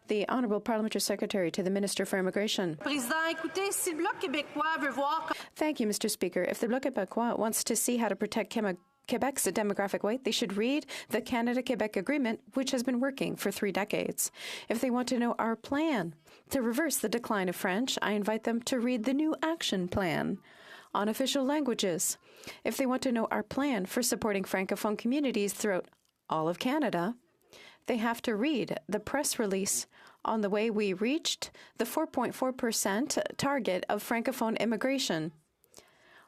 The Honourable Parliamentary Secretary to the Minister for Immigration. Thank you, Mr. Speaker. If the Bloc Québécois wants to see how to protect Quebec's demographic weight, they should read the Canada-Quebec Agreement, which has been working for 3 decades. If they want to know our plan to reverse the decline of French, I invite them to read the new action plan on official languages. If they want to know our plan for supporting Francophone communities throughout all of Canada, they have to read the press release on the way we reached the 4.4% target of Francophone immigration.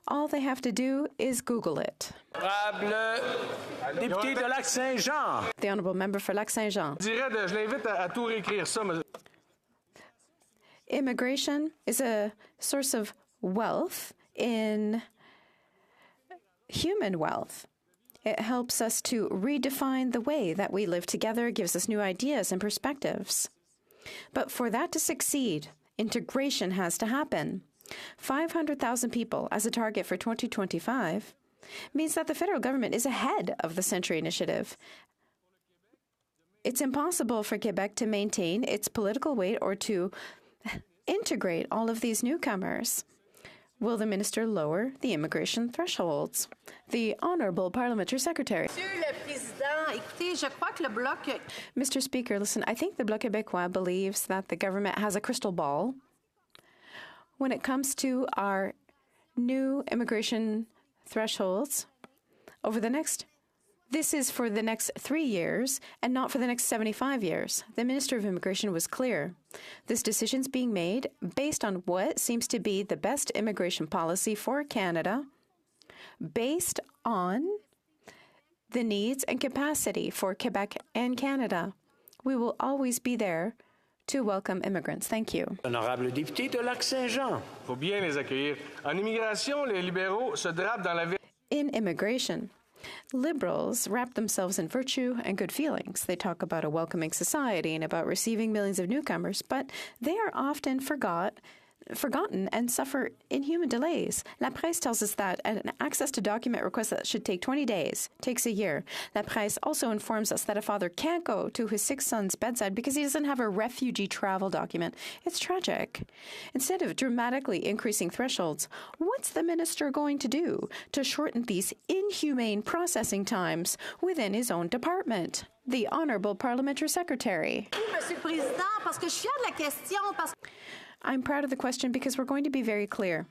All they have to do is Google it. Député de Lac-Saint-Jean. The Honourable Member for Lac-Saint-Jean. Immigration is a source of wealth in human wealth. It helps us to redefine the way that we live together, gives us new ideas and perspectives. But for that to succeed, integration has to happen. 500,000 people as a target for 2025 means that the federal government is ahead of the Century Initiative. It's impossible for Quebec to maintain its political weight or to integrate all of these newcomers. Will the minister lower the immigration thresholds? The Honourable Parliamentary Secretary. Mr. Speaker, listen, I think the Bloc Québécois believes that the government has a crystal ball when it comes to our new immigration thresholds over the next. This is for the next 3 years and not for the next 75 years. The Minister of Immigration was clear. This decision's being made based on what seems to be the best immigration policy for Canada, based on the needs and capacity for Quebec and Canada. We will always be there to welcome immigrants. Thank you. Honorable député de Lac-Saint-Jean. Faut bien les accueillir. En immigration, les libéraux se drapent dans la. In immigration, Liberals wrap themselves in virtue and good feelings. They talk about a welcoming society and about receiving millions of newcomers, but they are often forgotten and suffer inhuman delays. La Presse tells us that an access to document request that should take 20 days takes a year. La Presse also informs us that a father can't go to his 6 sons' bedside because he doesn't have a refugee travel document. It's tragic. Instead of dramatically increasing thresholds, what's the minister going to do to shorten these inhumane processing times within his own department? The Honourable Parliamentary Secretary. I'm proud of the question because we're going to be very clear.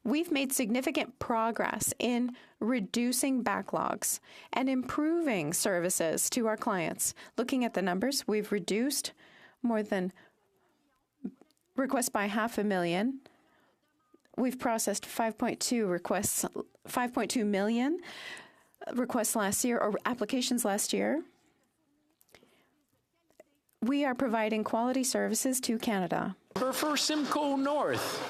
We've made significant progress in reducing backlogs and improving services to our clients. Looking at the numbers, we've reduced more than requests by 500,000. We've processed 5.2 million requests last year, or applications last year. We are providing quality services to Canada. For Simcoe North.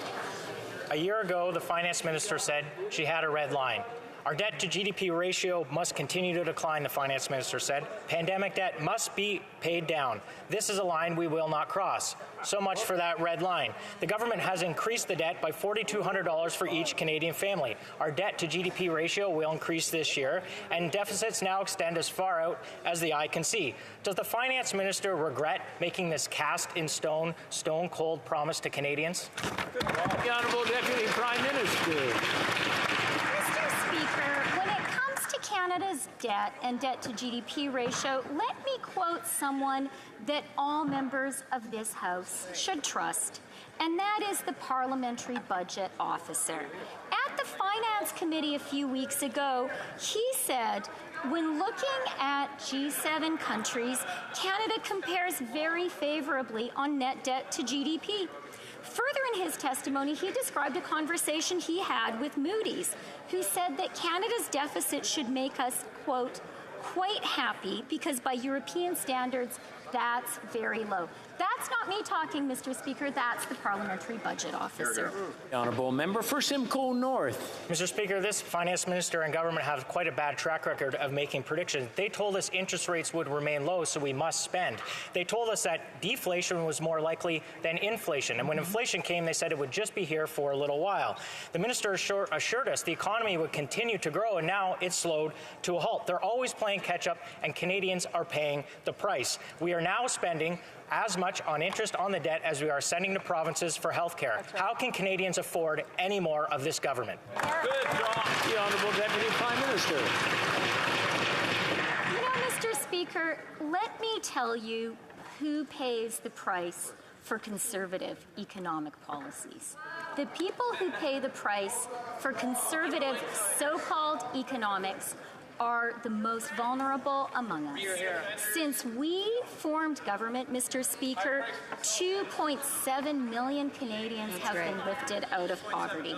A year ago, the finance minister said she had a red line. Our debt to GDP ratio must continue to decline, the finance minister said. Pandemic debt must be paid down. This is a line we will not cross. So much for that red line. The government has increased the debt by $4,200 for each Canadian family. Our debt to GDP ratio will increase this year, and deficits now extend as far out as the eye can see. Does the finance minister regret making this cast-in-stone, stone-cold promise to Canadians? The Honourable Deputy Prime Minister. Canada's debt and debt to GDP ratio, let me quote someone that all members of this House should trust, and that is the Parliamentary Budget Officer. At the Finance Committee a few weeks ago, he said, when looking at G7 countries, Canada compares very favorably on net debt to GDP. Further in his testimony, he described a conversation he had with Moody's, who said that Canada's deficit should make us, quote, quite happy because by European standards, that's very low. That's not me talking, Mr. Speaker. That's the Parliamentary Budget Officer. The Honourable Member for Simcoe North. Mr. Speaker, this finance minister and government have quite a bad track record of making predictions. They told us interest rates would remain low, so we must spend. They told us that deflation was more likely than inflation. And when inflation came, they said it would just be here for a little while. The minister assured us the economy would continue to grow, and now it's slowed to a halt. They're always playing catch-up, and Canadians are paying the price. We are now spending as much on interest on the debt as we are sending to provinces for health care. Right. How can Canadians afford any more of this government? Good job, the Honourable Deputy Prime Minister. You know, Mr. Speaker, let me tell you who pays the price for conservative economic policies. The people who pay the price for conservative so-called economics are the most vulnerable among us. Since we formed government, Mr. Speaker, 2.7 million Canadians have been lifted out of poverty.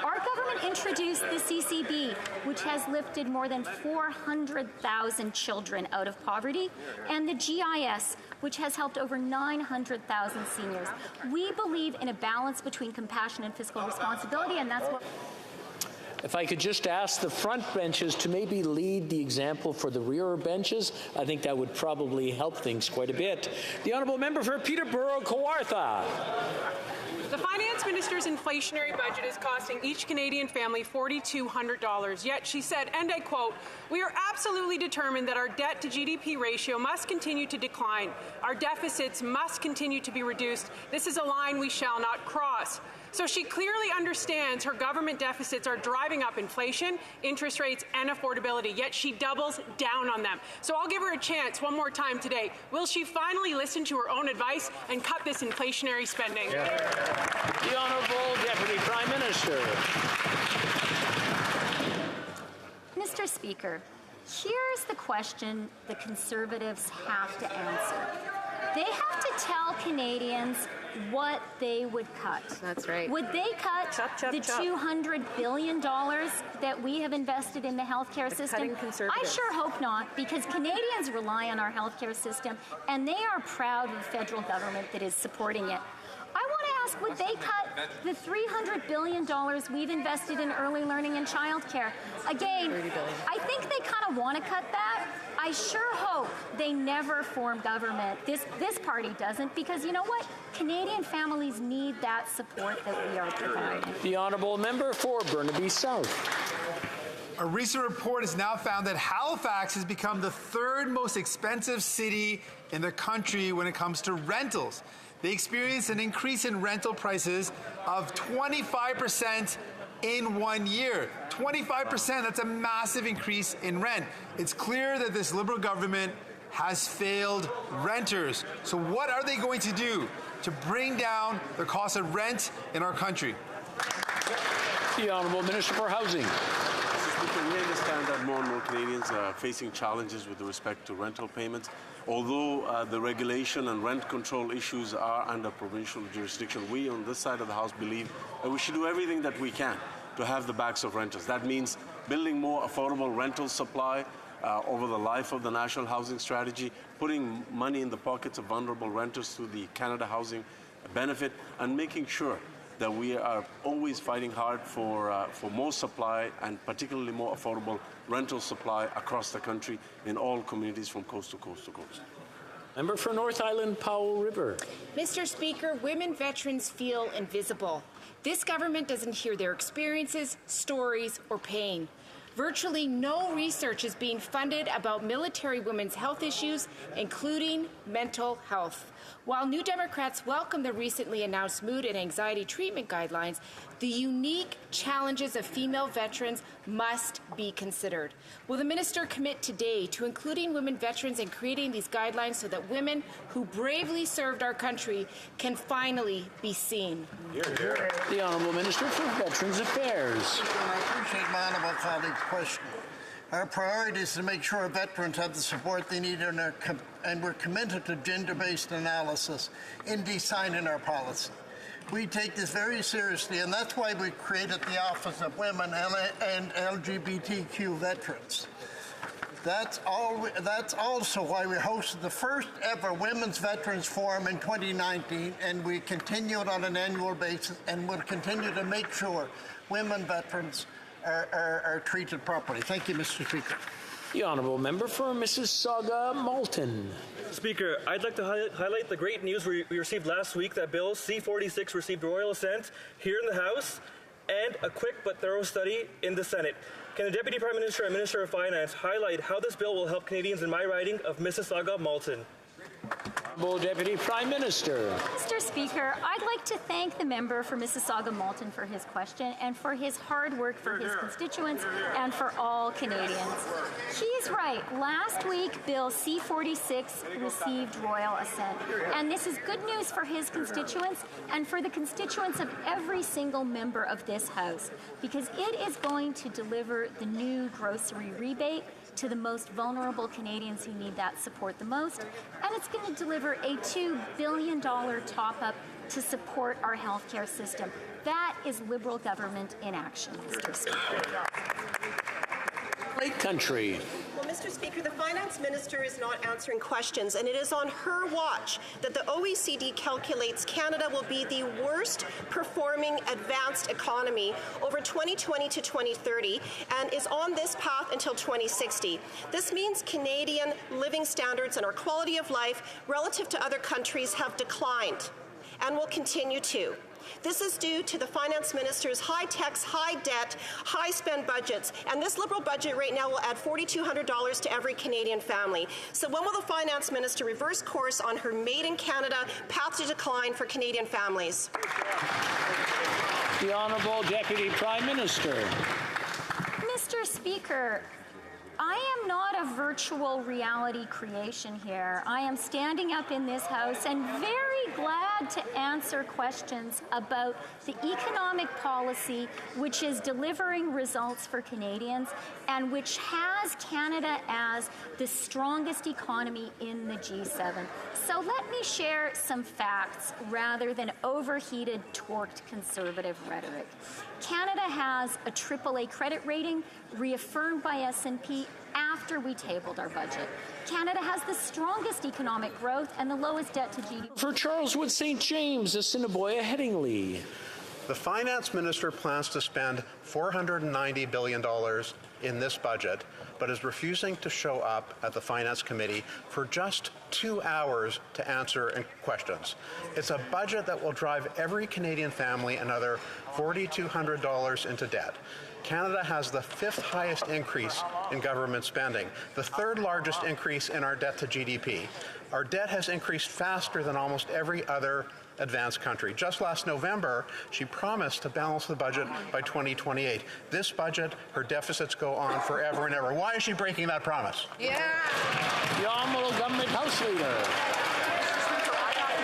Our government introduced the CCB, which has lifted more than 400,000 children out of poverty, and the GIS, which has helped over 900,000 seniors. We believe in a balance between compassion and fiscal responsibility, and that's what... If I could just ask the front benches to maybe lead the example for the rear benches, I think that would probably help things quite a bit. The Honourable Member for Peterborough-Kawartha. The finance minister's inflationary budget is costing each Canadian family $4,200. Yet she said, and I quote, "We are absolutely determined that our debt to GDP ratio must continue to decline. Our deficits must continue to be reduced. This is a line we shall not cross." So she clearly understands her government deficits are driving up inflation, interest rates, and affordability, yet she doubles down on them. So I'll give her a chance one more time today. Will she finally listen to her own advice and cut this inflationary spending? The Honourable Deputy Prime Minister. Mr. Speaker, here's the question the Conservatives have to answer. They have to tell Canadians what they would cut. That's right. Would they cut the $200 billion that we have invested in the healthcare system? I sure hope not, because Canadians rely on our healthcare system, and they are proud of the federal government that is supporting it. I want to ask, would they cut the $300 billion we've invested in early learning and childcare? Again, I think they kind of want to cut that. I sure hope they never form government. This party doesn't, because you know what? Canadian families need that support that we are providing. The Honourable Member for Burnaby South. A recent report has now found that Halifax has become the third most expensive city in the country when it comes to rentals. They experienced an increase in rental prices of 25% in 1 year. 25%, that's a massive increase in rent. It's clear that this Liberal government has failed renters. So what are they going to do to bring down the cost of rent in our country? The Honourable Minister for Housing. We understand that more and more Canadians are facing challenges with respect to rental payments. Although the regulation and rent control issues are under provincial jurisdiction, we on this side of the House believe that we should do everything that we can to have the backs of renters. That means building more affordable rental supply over the life of the National Housing Strategy, putting money in the pockets of vulnerable renters through the Canada Housing Benefit, and making sure that we are always fighting hard for more supply, and particularly more affordable rental supply across the country in all communities from coast to coast to coast. Member for North Island, Powell River. Mr. Speaker, women veterans feel invisible. This government doesn't hear their experiences, stories, or pain. Virtually no research is being funded about military women's health issues, including mental health. While New Democrats welcome the recently announced mood and anxiety treatment guidelines, the unique challenges of female veterans must be considered. Will the minister commit today to including women veterans and creating these guidelines so that women who bravely served our country can finally be seen? The Honourable Minister for Veterans Affairs. I appreciate my honourable colleague's question. Our priority is to make sure veterans have the support they need, and we're committed to gender-based analysis in designing our policy. We take this very seriously, and that's why we created the Office of Women and LGBTQ Veterans. That's also why we hosted the first ever Women's Veterans Forum in 2019, and we continue it on an annual basis, and we'll continue to make sure women veterans are treated properly. Thank you, Mr. Speaker. The Honourable Member for Mississauga Malton. Speaker, I'd like to highlight the great news we received last week that Bill C-46 received royal assent here in the House and a quick but thorough study in the Senate. Can the Deputy Prime Minister and Minister of Finance highlight how this bill will help Canadians in my riding of Mississauga Malton? Honourable Deputy Prime Minister. Mr. Speaker, I'd like to thank the member for Mississauga Malton for his question and for his hard work for his constituents and for all Canadians. He's right. Last week, Bill C-46 received royal assent. And this is good news for his constituents and for the constituents of every single member of this House, because it is going to deliver the new grocery rebate to the most vulnerable Canadians who need that support the most, and it's going to deliver a $2 billion top-up to support our healthcare system. That is Liberal government in action, Mr. Speaker. Lake Country. Well, Mr. Speaker, the Finance Minister is not answering questions, and it is on her watch that the OECD calculates Canada will be the worst performing advanced economy over 2020 to 2030 and is on this path until 2060. This means Canadian living standards and our quality of life relative to other countries have declined and will continue to. This is due to the finance minister's high tax, high debt, high spend budgets. And this Liberal budget right now will add $4,200 to every Canadian family. So when will the finance minister reverse course on her Made in Canada path to decline for Canadian families? The Honourable Deputy Prime Minister. Mr. Speaker, I am not a virtual reality creation here. I am standing up in this House and very glad to answer questions about the economic policy which is delivering results for Canadians and which has Canada as the strongest economy in the G7. So let me share some facts rather than overheated, torqued Conservative rhetoric. Canada has a AAA credit rating reaffirmed by S&P after we tabled our budget. Canada has the strongest economic growth and the lowest debt to GDP. For Charles Wood St. James, Assiniboia Headingley. The finance minister plans to spend $490 billion in this budget, but is refusing to show up at the Finance Committee for just 2 hours to answer questions. It's a budget that will drive every Canadian family another $4,200 into debt. Canada has the 5th highest increase in government spending, the 3rd largest increase in our debt to GDP. Our debt has increased faster than almost every other advanced country. Just last November, she promised to balance the budget by 2028. This budget, her deficits go on forever and ever. Why is she breaking that promise? Yeah. The Honourable Government House Leader.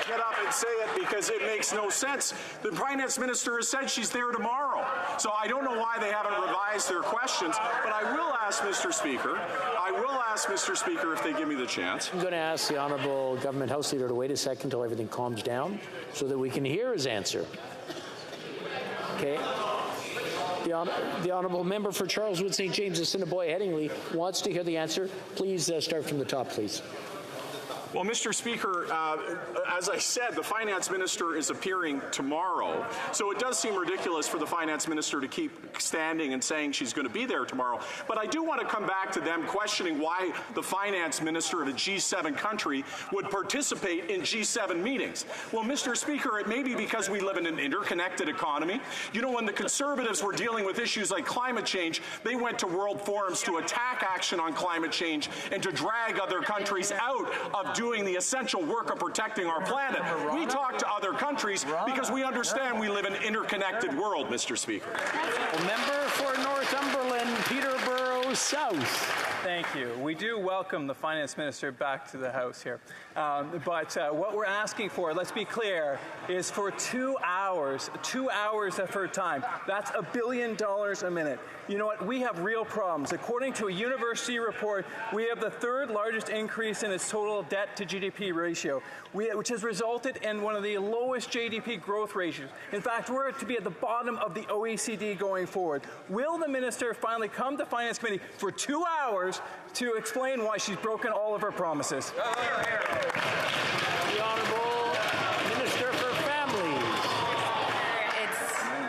Get up and say it because it makes no sense. The finance minister has said she's there tomorrow. So I don't know why they haven't revised their questions, but I will ask Mr. Speaker, if they give me the chance. I'm going to ask the Honourable Government House Leader to wait a second until everything calms down so that we can hear his answer. Okay. The Honourable Member for Charles Wood St. James, Assiniboia Headingley wants to hear the answer. Please start from the top, please. Well, Mr. Speaker, as I said, the finance minister is appearing tomorrow. So it does seem ridiculous for the finance minister to keep standing and saying she's going to be there tomorrow. But I do want to come back to them questioning why the finance minister of a G7 country would participate in G7 meetings. Well, Mr. Speaker, it may be because we live in an interconnected economy. You know, when the Conservatives were dealing with issues like climate change, they went to world forums to attack action on climate change and to drag other counters out of doing the essential work of protecting our planet. We talk to other countries because we understand we live in an interconnected world, Mr. Speaker. Member for Northumberland, Peterborough South. Thank you. We do welcome the finance minister back to the House here. But what we're asking for, let's be clear, is for 2 hours of her time. That's $1 billion a minute. You know what? We have real problems. According to a university report, we have the 3rd largest increase in its total debt to GDP ratio, which has resulted in one of the lowest GDP growth ratios. In fact, we're to be at the bottom of the OECD going forward. Will the minister finally come to Finance Committee for 2 hours to explain why she's broken all of her promises? The Honourable Minister for Families. It's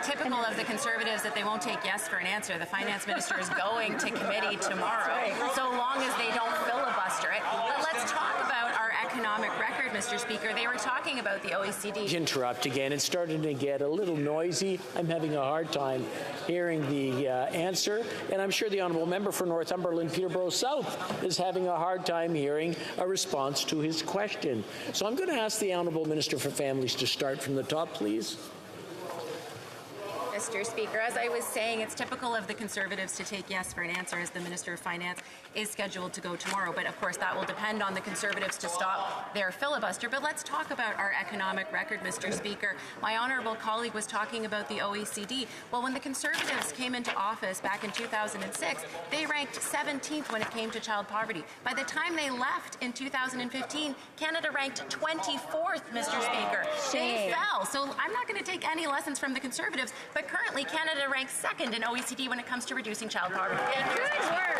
typical of the Conservatives that they won't take yes for an answer. The finance minister is going to committee tomorrow, so long as they don't filibuster it. But let's talk about our economic record, Mr. Speaker. They were talking about the OECD. Interrupt again. It's starting to get a little noisy. I'm having a hard time hearing the answer, and I'm sure the Honourable Member for Northumberland, Peterborough South, is having a hard time hearing a response to his question. So I'm going to ask the Honourable Minister for Families to start from the top, please. Mr. Speaker, as I was saying, it's typical of the Conservatives to take yes for an answer as the Minister of Finance is scheduled to go tomorrow. But of course, that will depend on the Conservatives to stop their filibuster. But let's talk about our economic record, Mr. Speaker. My honourable colleague was talking about the OECD. Well, when the Conservatives came into office back in 2006, they ranked 17th when it came to child poverty. By the time they left in 2015, Canada ranked 24th, Mr. Speaker. They fell. So I'm not going to take any lessons from the Conservatives, but currently Canada ranks 2nd in OECD when it comes to reducing child poverty.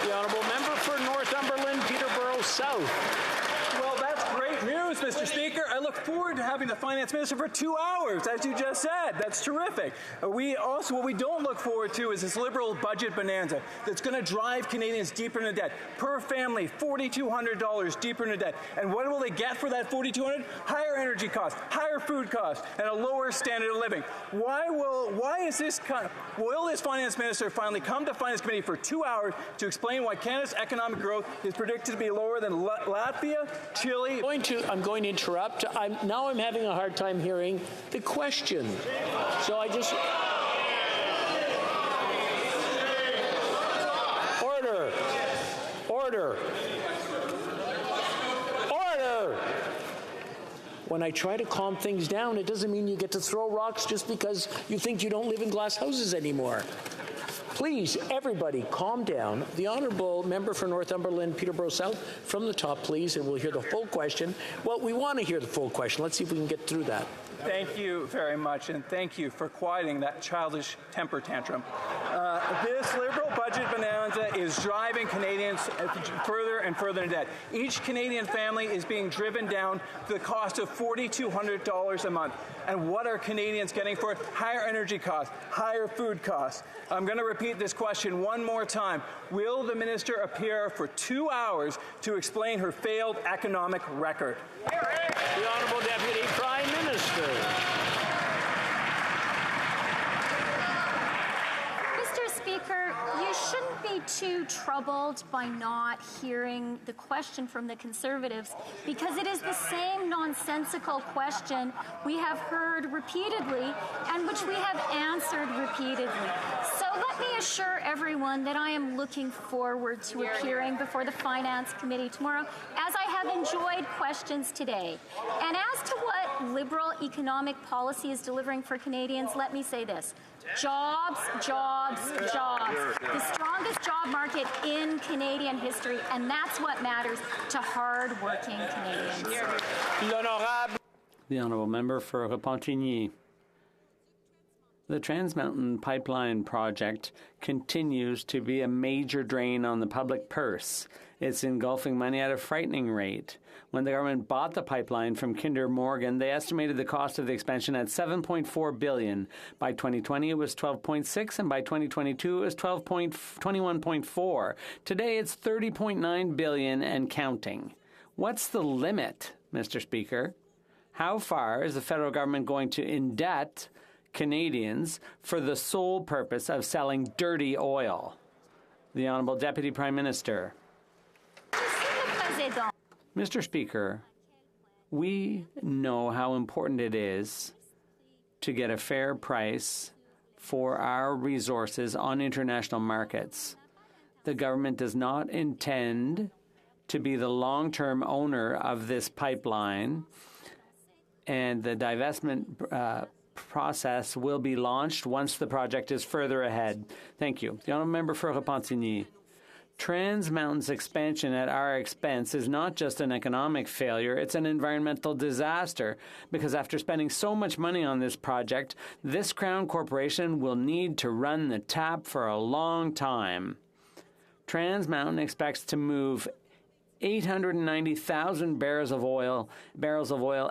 The Honourable Member for Northumberland, Peterborough South. Well, that's great news, news, Mr. Speaker. I look forward to having the finance minister for 2 hours, as you just said. That's terrific. What we don't look forward to is this Liberal budget bonanza that's going to drive Canadians deeper into debt. Per family, $4,200 deeper into debt. And what will they get for that $4,200? Higher energy costs, higher food costs, and a lower standard of living. Will this finance minister finally come to Finance Committee for 2 hours to explain why Canada's economic growth is predicted to be lower than Latvia, Chile? I'm going to interrupt. Now I'm having a hard time hearing the question. So I just... Order. Order. Order. When I try to calm things down, it doesn't mean you get to throw rocks just because you think you don't live in glass houses anymore. Please, everybody, calm down. The Honourable Member for Northumberland, Peterborough South, from the top, please, and we'll hear the full question. Well, we want to hear the full question. Let's see if we can get through that. Thank you very much, and thank you for quieting that childish temper tantrum. This Liberal budget bonanza is driving Canadians further and further into debt. Each Canadian family is being driven down to the cost of $4,200 a month. And what are Canadians getting for it? Higher energy costs, higher food costs. I'm going to repeat this question one more time. Will the minister appear for 2 hours to explain her failed economic record? The Honourable Deputy Prime Minister. Mr. Speaker, you shouldn't be too troubled by not hearing the question from the Conservatives, because it is the same nonsensical question we have heard repeatedly and which we have answered repeatedly. So let me assure everyone that I am looking forward to appearing before the Finance Committee tomorrow, as I have enjoyed questions today. And as to what Liberal economic policy is delivering for Canadians, let me say this. Jobs, jobs, jobs. The strongest job market in Canadian history, and that's what matters to hard-working Canadians. The Honourable Member for Repentigny. The Trans Mountain Pipeline project continues to be a major drain on the public purse. It's engulfing money at a frightening rate. When the government bought the pipeline from Kinder Morgan, they estimated the cost of the expansion at $7.4 billion. By 2020, it was $12.6, and by 2022, it was $21.4. Today, it's $30.9 billion and counting. What's the limit, Mr. Speaker? How far is the federal government going to indebt Canadians for the sole purpose of selling dirty oil? The Honourable Deputy Prime Minister. Mr. Speaker, we know how important it is to get a fair price for our resources on international markets. The government does not intend to be the long-term owner of this pipeline, and the divestment process will be launched once the project is further ahead. Thank you. The Honourable Member for Repentigny. Trans Mountain's expansion at our expense is not just an economic failure, it's an environmental disaster, because after spending so much money on this project, this Crown Corporation will need to run the tap for a long time. Trans Mountain expects to move 890,000 barrels of oil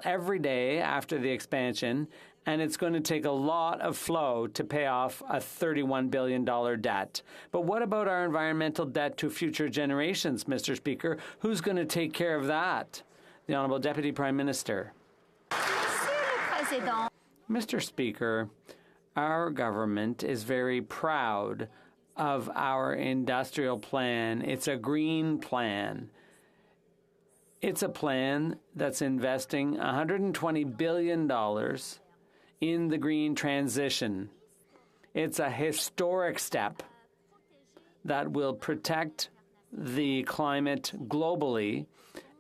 every day after the expansion, and it's going to take a lot of flow to pay off a $31 billion debt. But what about our environmental debt to future generations, Mr. Speaker? Who's going to take care of that? The Honourable Deputy Prime Minister. Mr. Speaker, our government is very proud of our industrial plan. It's a green plan. It's a plan that's investing $120 billion in the green transition. It's a historic step that will protect the climate globally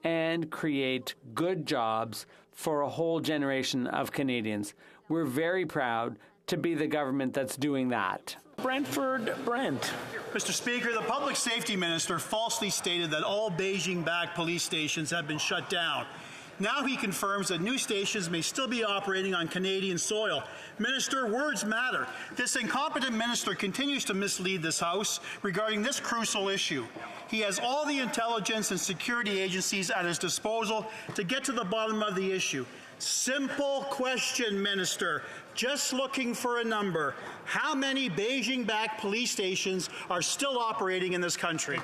and create good jobs for a whole generation of Canadians. We're very proud to be the government that's doing that. Brentford Brent. Mr. Speaker, the Public Safety Minister falsely stated that all Beijing-backed police stations have been shut down. Now he confirms that new stations may still be operating on Canadian soil. Minister, words matter. This incompetent minister continues to mislead this House regarding this crucial issue. He has all the intelligence and security agencies at his disposal to get to the bottom of the issue. Simple question, Minister. Just looking for a number. How many Beijing-backed police stations are still operating in this country?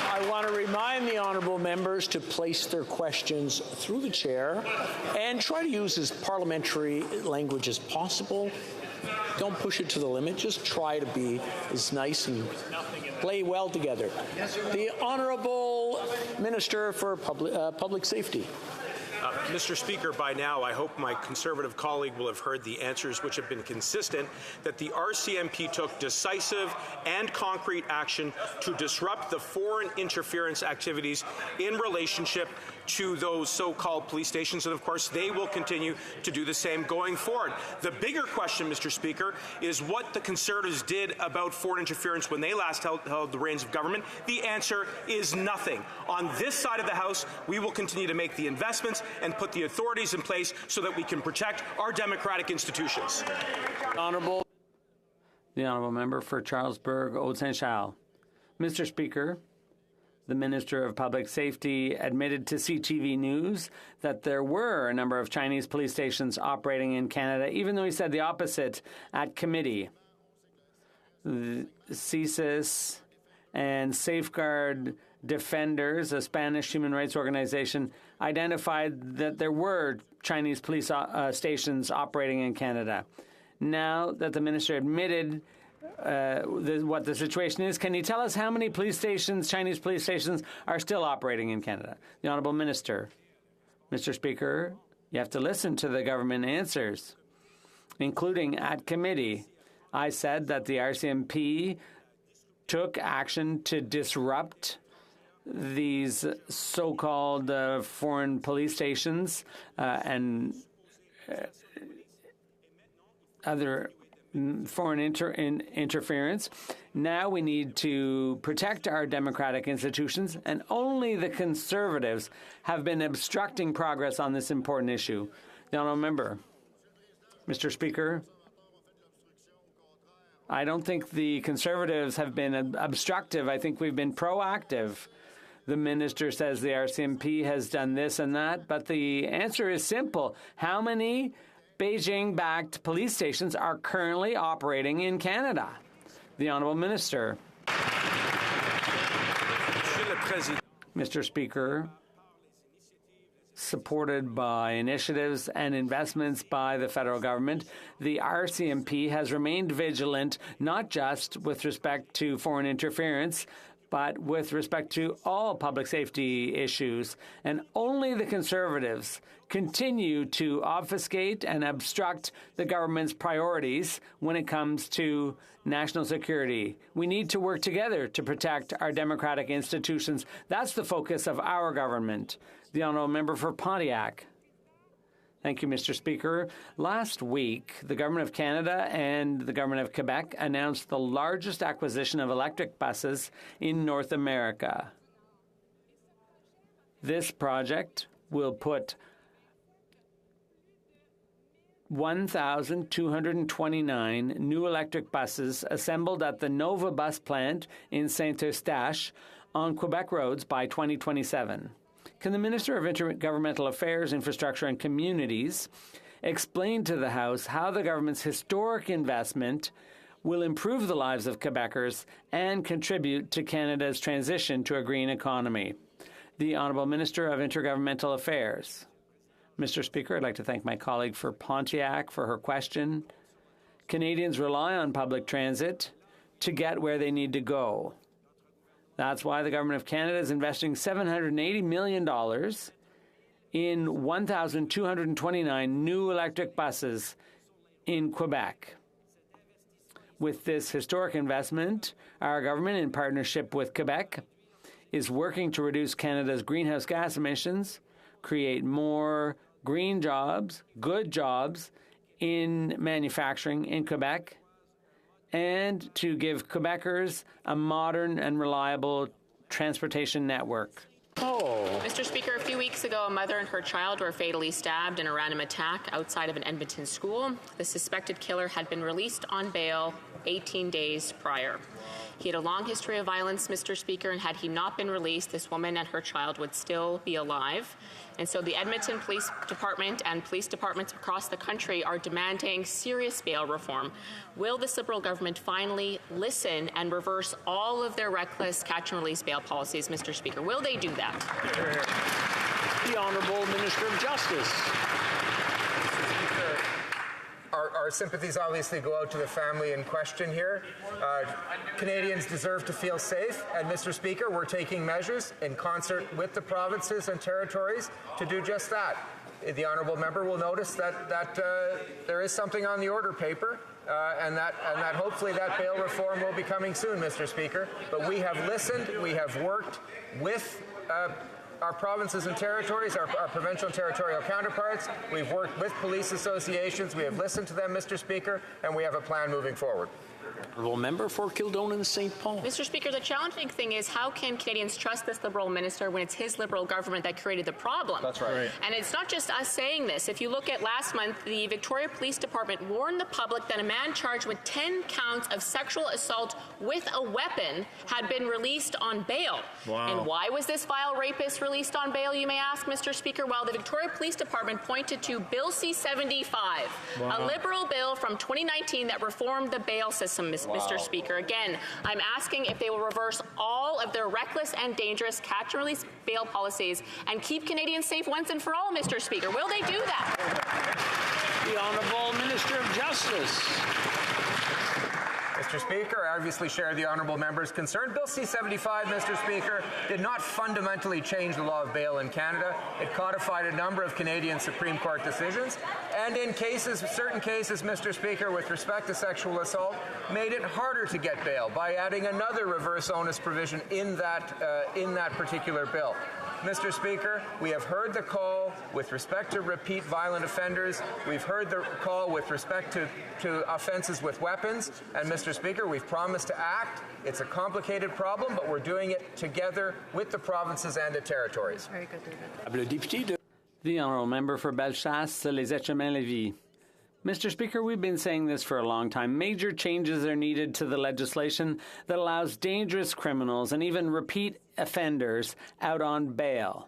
I want to remind the honourable members to place their questions through the chair and try to use as parliamentary language as possible. Don't push it to the limit. Just try to be as nice and play well together. The Honourable Minister for Public Safety. Mr. Speaker, by now, I hope my Conservative colleague will have heard the answers, which have been consistent, that the RCMP took decisive and concrete action to disrupt the foreign interference activities in relationship to those so-called police stations, and of course they will continue to do the same going forward. The bigger question, Mr. Speaker, is what the Conservatives did about foreign interference when they last held the reins of government. The answer is nothing. On this side of the House, we will continue to make the investments and put the authorities in place so that we can protect our democratic institutions. The Honourable Member for Charlesburg, Haute-Saint-Charles. Mr. Speaker, the Minister of Public Safety admitted to CTV News that there were a number of Chinese police stations operating in Canada, even though he said the opposite at committee. The CSIS and Safeguard Defenders, a Spanish human rights organization, identified that there were Chinese police stations operating in Canada. Now that the minister admitted what the situation is, can you tell us how many police stations, Chinese police stations, are still operating in Canada? The Honourable Minister. Mr. Speaker, you have to listen to the government answers, including at committee. I said that the RCMP took action to disrupt these so-called foreign police stations and other foreign interference. Now we need to protect our democratic institutions, and only the Conservatives have been obstructing progress on this important issue. The Honourable Member. Mr. Speaker, I don't think the Conservatives have been obstructive. I think we've been proactive. The minister says the RCMP has done this and that, but the answer is simple. How many Beijing-backed police stations are currently operating in Canada? The Honourable Minister. Mr. Speaker, supported by initiatives and investments by the federal government, the RCMP has remained vigilant, not just with respect to foreign interference, but with respect to all public safety issues. And only the Conservatives continue to obfuscate and obstruct the government's priorities when it comes to national security. We need to work together to protect our democratic institutions. That's the focus of our government. The Honourable Member for Pontiac. Thank you, Mr. Speaker. Last week, the Government of Canada and the Government of Quebec announced the largest acquisition of electric buses in North America. This project will put 1,229 new electric buses assembled at the Nova Bus plant in Saint-Eustache on Quebec roads by 2027. Can the Minister of Intergovernmental Affairs, Infrastructure and Communities explain to the House how the government's historic investment will improve the lives of Quebecers and contribute to Canada's transition to a green economy? The Honourable Minister of Intergovernmental Affairs. Mr. Speaker, I'd like to thank my colleague for Pontiac for her question. Canadians rely on public transit to get where they need to go. That's why the Government of Canada is investing $780 million in 1,229 new electric buses in Quebec. With this historic investment, our government, in partnership with Quebec, is working to reduce Canada's greenhouse gas emissions, create more green jobs, good jobs in manufacturing in Quebec, and to give Quebecers a modern and reliable transportation network. Mr. Speaker, a few weeks ago, a mother and her child were fatally stabbed in a random attack outside of an Edmonton school. The suspected killer had been released on bail 18 days prior. He had a long history of violence, Mr. Speaker, and had he not been released, this woman and her child would still be alive. And so the Edmonton Police Department and police departments across the country are demanding serious bail reform. Will this Liberal government finally listen and reverse all of their reckless catch-and-release bail policies, Mr. Speaker? Will they do that? The Honourable Minister of Justice. Our sympathies obviously go out to the family in question here. Canadians deserve to feel safe, and Mr. Speaker, we're taking measures in concert with the provinces and territories to do just that. The honourable member will notice that there is something on the order paper, and that hopefully that bail reform will be coming soon, Mr. Speaker. But we have listened, we have worked with our provinces and territories, our provincial and territorial counterparts. We've worked with police associations. We have listened to them, Mr. Speaker, and we have a plan moving forward. Honourable member for Kildonan and St. Paul. Mr. Speaker, the challenging thing is how can Canadians trust this Liberal minister when it's his Liberal government that created the problem? That's right. And it's not just us saying this. If you look at last month, the Victoria Police Department warned the public that a man charged with 10 counts of sexual assault with a weapon had been released on bail. Wow. And why was this vile rapist released on bail, you may ask, Mr. Speaker? Well, the Victoria Police Department pointed to Bill C-75, a Liberal bill from 2019 that reformed the bail system, Mr. Speaker. Again, I'm asking if they will reverse all of their reckless and dangerous catch-and-release bail policies and keep Canadians safe once and for all, Mr. Speaker. Will they do that? The Honourable Minister of Justice. Mr. Speaker, I obviously share the honourable member's concern. Bill C-75, Mr. Speaker, did not fundamentally change the law of bail in Canada. It codified a number of Canadian Supreme Court decisions, and in certain cases, Mr. Speaker, with respect to sexual assault, made it harder to get bail by adding another reverse onus provision in that particular bill. Mr. Speaker, we have heard the call with respect to repeat violent offenders. We've heard the call with respect to offences with weapons. And, Mr. Speaker, we've promised to act. It's a complicated problem, but we're doing it together with the provinces and the territories. Very good, David. The Honourable Member for Bellechasse, Les Etchemins-Lévis. Mr. Speaker, we've been saying this for a long time. Major changes are needed to the legislation that allows dangerous criminals and even repeat offenders out on bail.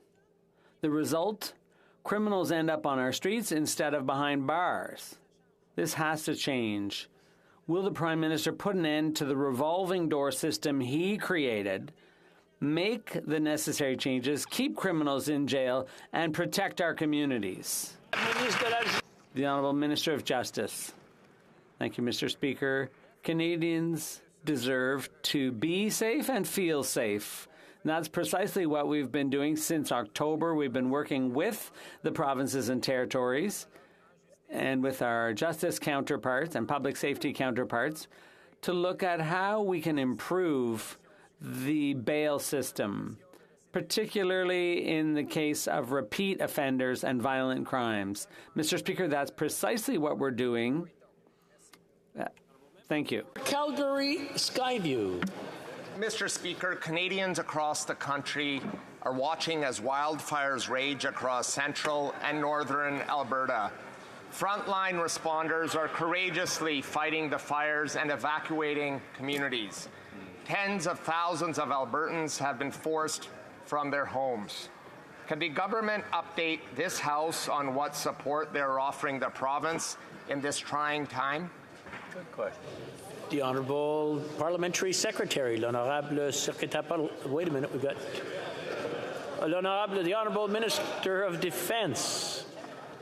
The result? Criminals end up on our streets instead of behind bars. This has to change. Will the Prime Minister put an end to the revolving door system he created, make the necessary changes, keep criminals in jail, and protect our communities? The Honourable Minister of Justice. Thank you, Mr. Speaker. Canadians deserve to be safe and feel safe. And that's precisely what we've been doing since October. We've been working with the provinces and territories and with our justice counterparts and public safety counterparts to look at how we can improve the bail system, particularly in the case of repeat offenders and violent crimes. Mr. Speaker, that's precisely what we're doing. Thank you. Calgary Skyview. Mr. Speaker, Canadians across the country are watching as wildfires rage across central and northern Alberta. Frontline responders are courageously fighting the fires and evacuating communities. Tens of thousands of Albertans have been forced from their homes. Can the government update this House on what support they're offering the province in this trying time? Good question. The Honourable Parliamentary Secretary, l'Honourable Secrétaire. Wait a minute, we've got the Honourable Minister of Defence.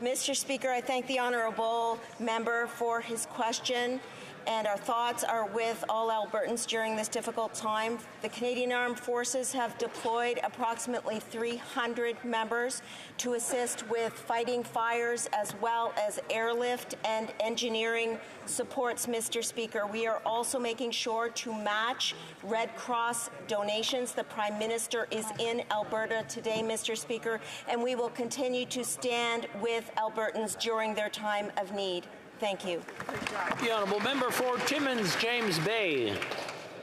Mr. Speaker, I thank the honourable member for his question, and our thoughts are with all Albertans during this difficult time. The Canadian Armed Forces have deployed approximately 300 members to assist with fighting fires as well as airlift and engineering supports, Mr. Speaker. We are also making sure to match Red Cross donations. The Prime Minister is in Alberta today, Mr. Speaker, and we will continue to stand with Albertans during their time of need. Thank you. The Honourable Member for Timmins, James Bay.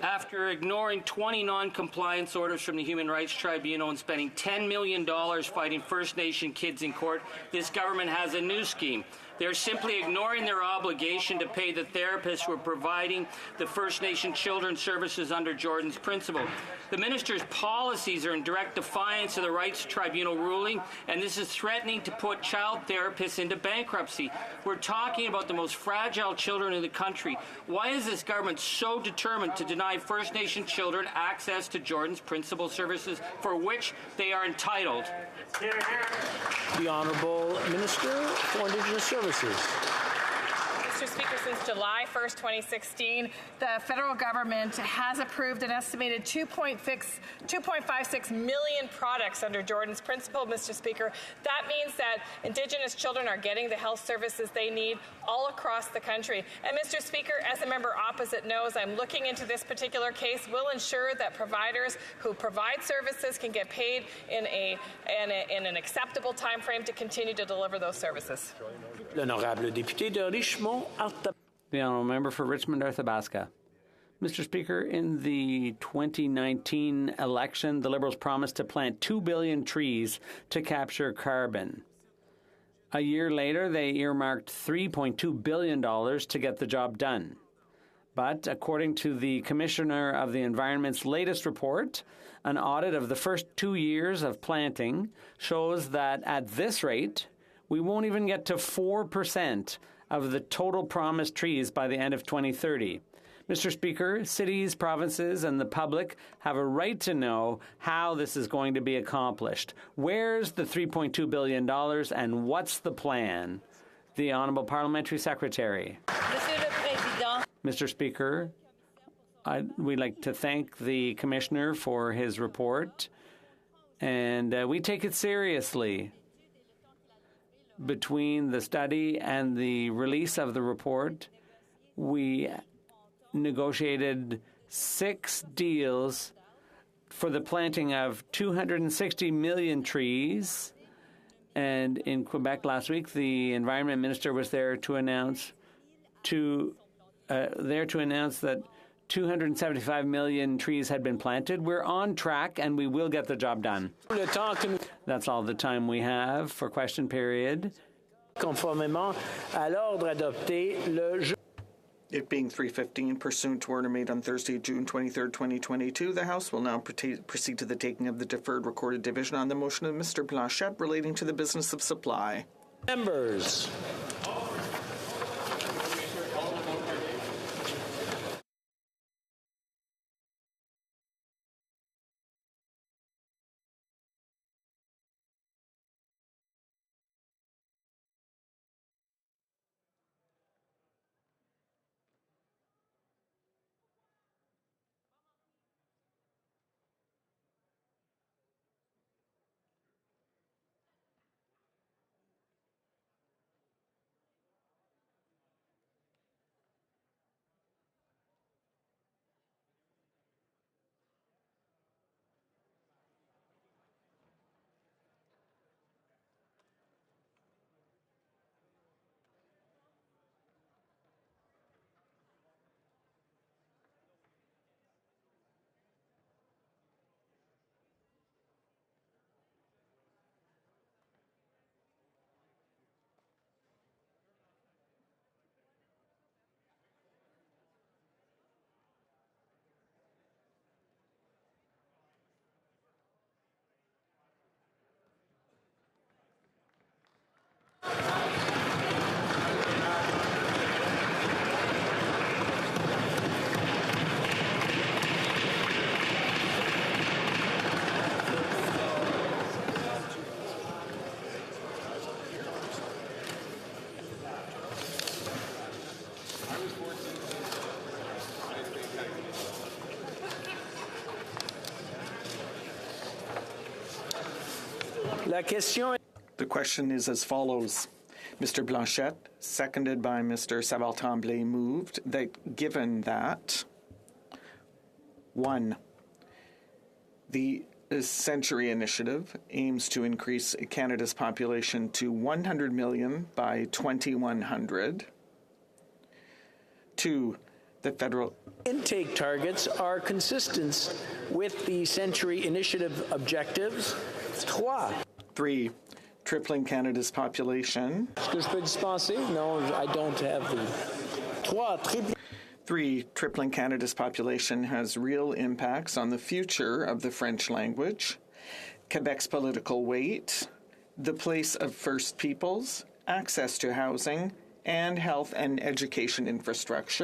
After ignoring 20 non-compliance orders from the Human Rights Tribunal and spending $10 million fighting First Nation kids in court, this government has a new scheme. They're simply ignoring their obligation to pay the therapists who are providing the First Nation children's services under Jordan's principle. The minister's policies are in direct defiance of the Rights Tribunal ruling, and this is threatening to put child therapists into bankruptcy. We're talking about the most fragile children in the country. Why is this government so determined to deny First Nation children access to Jordan's principal services for which they are entitled? The Honourable Minister for Indigenous Services. Mr. Speaker, since July 1st, 2016, the federal government has approved an estimated 2.56 million products under Jordan's principle, Mr. Speaker. That means that Indigenous children are getting the health services they need all across the country. And Mr. Speaker, as the member opposite knows, I'm looking into this particular case. We'll ensure that providers who provide services can get paid in an acceptable time frame to continue to deliver those services. L'honorable député de Richmond. The honourable member for Richmond Arthabaska. Mr. Speaker, in the 2019 election, the Liberals promised to plant 2 billion trees to capture carbon. A year later, they earmarked $3.2 billion to get the job done. But according to the Commissioner of the Environment's latest report, an audit of the first 2 years of planting shows that at this rate, we won't even get to 4% of the total promised trees by the end of 2030. Mr. Speaker, cities, provinces, and the public have a right to know how this is going to be accomplished. Where's the $3.2 billion and what's the plan? The Honourable Parliamentary Secretary. Mr. Speaker, we'd like to thank the Commissioner for his report, and we take it seriously. Between the study and the release of the report, we negotiated 6 deals for the planting of 260 million trees. And in Quebec last week, the Environment Minister was there to announce that 275 million trees had been planted. We're on track, and we will get the job done. That's all the time we have for question period. Conformément à l'ordre adopté le jour. It being 3:15, pursuant to order made on Thursday, June 23, 2022, the House will now proceed to the taking of the deferred recorded division on the motion of Mr. Blanchet relating to the business of supply. Members. The question is as follows. Mr. Blanchet, seconded by Mr. Savard-Tremblay, moved that given that 1. The Century Initiative aims to increase Canada's population to 100 million by 2100. 2. The federal intake targets are consistent with the Century Initiative objectives. 3. Tripling Canada's population. Est-ce que je peux dispenser? No, I don't have the. 3. Tripling Canada's population has real impacts on the future of the French language, Quebec's political weight, the place of First Peoples, access to housing, and health and education infrastructure.